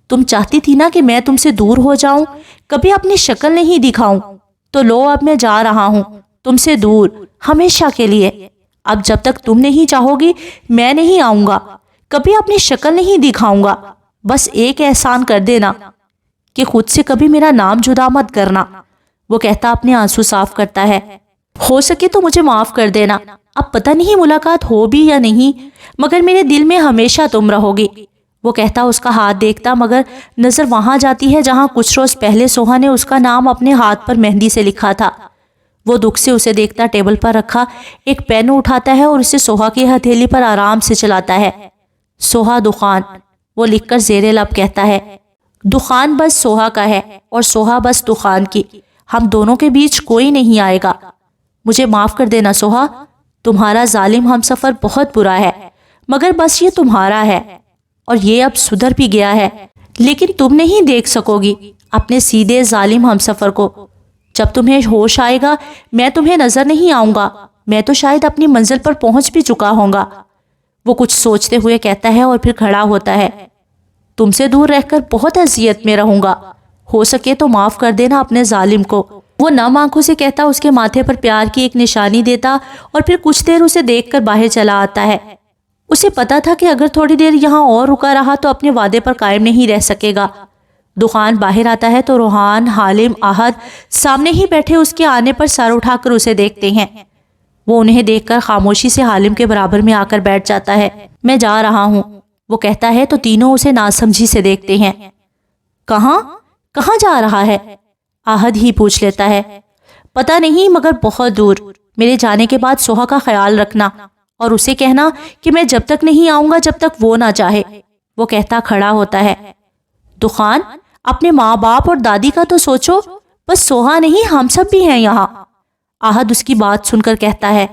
تم چاہتی تھی نا کہ میں تم سے دور ہو جاؤں، کبھی اپنی شکل نہیں دکھاؤں، تو لو اب میں جا رہا ہوں تم سے دور، ہمیشہ کے لیے۔ اب جب تک تم نہیں چاہو گی میں نہیں آؤں گا، کبھی اپنی شکل نہیں دکھاؤں گا۔ بس ایک احسان کر دینا کہ خود سے کبھی میرا نام جدا مت کرنا۔ وہ کہتا اپنے آنسو صاف کرتا ہے۔ ہو سکے تو مجھے معاف کر دینا، اب پتہ نہیں ملاقات ہو بھی یا نہیں، مگر میرے دل میں ہمیشہ تم رہو گی۔ وہ کہتا اس کا ہاتھ دیکھتا، مگر نظر وہاں جاتی ہے جہاں کچھ روز پہلے سوہا نے اس کا نام اپنے ہاتھ پر مہندی سے لکھا تھا۔ وہ دکھ سے اسے دیکھتا ٹیبل پر رکھا ایک پین اٹھاتا ہے اور اسے سوہا کی ہتھیلی پر آرام سے چلاتا ہے۔ سوہا دخان، وہ لکھ کر زیر لب کہتا ہے۔ دخان بس سوہا کا ہے اور سوہا بس دخان کی، ہم دونوں کے بیچ کوئی نہیں آئے گا۔ مجھے معاف کر دینا سوہا، تمہارا ظالم ہم سفر بہت برا ہے، مگر بس یہ تمہارا ہے اور یہ اب سدھر بھی گیا ہے، لیکن تم نہیں دیکھ سکو گی اپنے سیدھے ظالم ہم سفر کو۔ جب تمہیں ہوش آئے گا میں تمہیں نظر نہیں آؤں گا، میں تو شاید اپنی منزل پر پہنچ بھی چکا ہوں گا۔ وہ کچھ سوچتے ہوئے کہتا ہے اور پھر کھڑا ہوتا ہے۔ تم سے دور رہ کر بہت اذیت میں رہوں گا، ہو سکے تو معاف کر دینا اپنے ظالم کو۔ وہ نم آنکھوں سے کہتا، اس کے ماتھے پر پیار کی ایک نشانی دیتا اور پھر کچھ دیر اسے دیکھ کر باہر چلا آتا ہے۔ اسے پتا تھا کہ اگر تھوڑی دیر یہاں اور رکا رہا تو اپنے وعدے پر قائم نہیں رہ سکے گا۔ دخان باہر آتا ہے تو روحان، حالم، احد سامنے ہی بیٹھے اس کے آنے پر سر اٹھا کر اسے دیکھتے ہیں۔ وہ انہیں دیکھ کر خاموشی سے حالم کے برابر میں آ کر بیٹھ جاتا ہے۔ میں جا رہا ہوں، وہ کہتا ہے تو تینوں اسے ناسمجھی سے دیکھتے ہیں۔ کہاں کہاں جا رہا ہے؟ احد ہی پوچھ لیتا ہے۔ پتہ نہیں مگر بہت دور۔ میرے جانے کے بعد سوہا کا خیال رکھنا اور اسے کہنا کہ میں جب تک نہیں آؤں گا جب تک وہ نہ چاہے۔ وہ کہتا کھڑا ہوتا ہے۔ دخان، اپنے ماں باپ اور دادی کا تو سوچو، بس سوہا نہیں ہم سب بھی ہیں یہاں۔ احد اس کی بات سن کر کہتا ہے،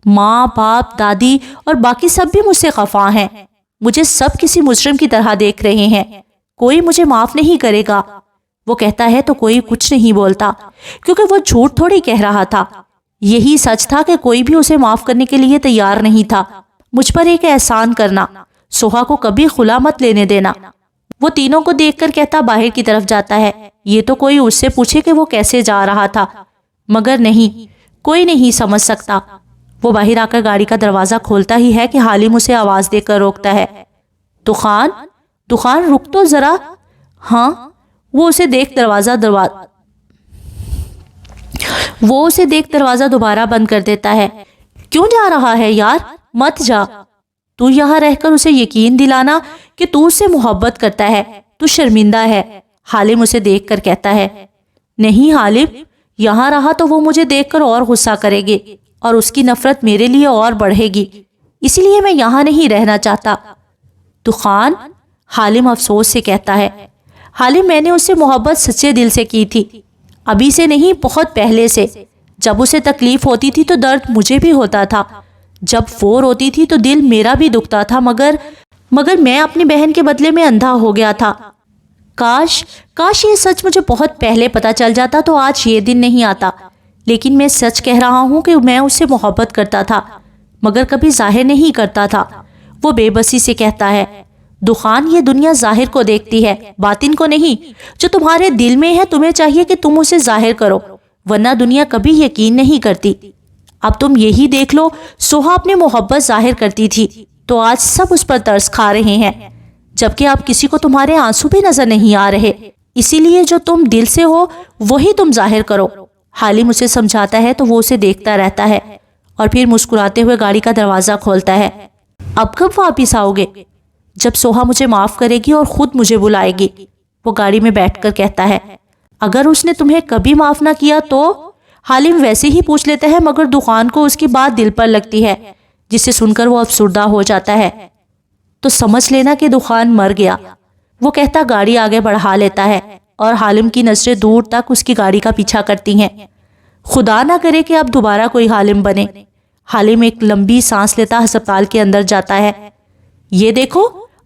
ماں باپ دادی اور باقی سب بھی مجھ سے خفا ہیں، مجھے سب کسی مجرم کی طرح دیکھ رہے ہیں، کوئی مجھے معاف نہیں کرے گا۔ وہ کہتا ہے تو کوئی کچھ نہیں بولتا، کیونکہ وہ جھوٹ تھوڑی کہہ رہا تھا، یہی سچ تھا کہ کوئی بھی اسے معاف کرنے کے لیے تیار نہیں تھا۔ مجھ پر ایک احسان کرنا، سوہا کو کبھی خلا مت لینے دینا۔ وہ تینوں کو دیکھ کر کہتا باہر کی طرف جاتا ہے۔ یہ تو کوئی اس سے پوچھے کہ وہ کیسے جا رہا تھا، مگر نہیں، کوئی نہیں سمجھ سکتا۔ وہ باہر آ کر گاڑی کا دروازہ کھولتا ہی ہے کہ حالم اسے آواز دے کر روکتا ہے۔ دخان، دخان رک تو ذرا۔ ہاں؟ وہ اسے دیکھ دروازہ دوبارہ بند کر دیتا ہے۔ کیوں جا رہا ہے یار؟ مت جا۔ تو یہاں رہ کر اسے یقین دلانا کہ تو اس سے محبت کرتا ہے، تو شرمندہ ہے۔ حالم اسے دیکھ کر کہتا ہے۔ نہیں حالم، یہاں رہا تو وہ مجھے دیکھ کر اور غصہ کرے گی اور اس کی نفرت میرے لیے اور بڑھے گی، اسی لیے میں یہاں نہیں رہنا چاہتا۔ دخان، حالم افسوس سے کہتا ہے۔ حالم، میں نے اس سے محبت سچے دل سے کی تھی، ابھی سے نہیں بہت پہلے سے۔ جب اسے تکلیف ہوتی تھی تو درد مجھے بھی ہوتا تھا، جب وہ روتی تھی تو دل میرا بھی دکھتا تھا، مگر میں اپنی بہن کے بدلے میں اندھا ہو گیا تھا۔ کاش یہ سچ مجھے بہت پہلے پتا چل جاتا تو آج یہ دن نہیں آتا، لیکن میں سچ کہہ رہا ہوں کہ میں اس سے محبت کرتا تھا، مگر کبھی ظاہر نہیں کرتا تھا۔ وہ بے بسی سے کہتا ہے۔ دخان، یہ دنیا ظاہر کو دیکھتی ہے، باطن کو نہیں۔ جو تمہارے دل میں ہے تمہیں چاہیے کہ تم اسے ظاہر کرو، ورنہ دنیا کبھی یقین نہیں کرتی۔ اب تم یہی دیکھ لو، سوہا اپنی محبت ظاہر کرتی تھی تو آج سب اس پر ترس کھا رہے ہیں، جبکہ اب کسی کو تمہارے آنسو بھی نظر نہیں آ رہے۔ اسی لیے جو تم دل سے ہو وہی تم ظاہر کرو۔ حالم اسے سمجھاتا ہے تو وہ اسے دیکھتا رہتا ہے اور پھر مسکراتے ہوئے گاڑی کا دروازہ کھولتا ہے۔ اب کب واپس آؤ گے؟ جب سوہا مجھے معاف کرے گی اور خود مجھے بلائے گی، وہ گاڑی میں بیٹھ کر کہتا ہے۔ اگر اس نے تمہیں کبھی معاف نہ کیا تو؟ حالم ویسے ہی پوچھ لیتا ہے، مگر دخان کو اس کی بات دل پر لگتی ہے، جسے سن کر وہ افسردہ ہو جاتا ہے۔ تو سمجھ لینا کہ دخان مر گیا، وہ کہتا گاڑی آگے بڑھا لیتا ہے اور حالم کی نظریں دور تک اس کی گاڑی کا پیچھا کرتی ہیں۔ خدا نہ کرے کہ اب دوبارہ کوئی حالم بنے۔ حالم ایک لمبی سانس لیتا ہسپتال کے اندر جاتا ہے۔ یہ دیکھو،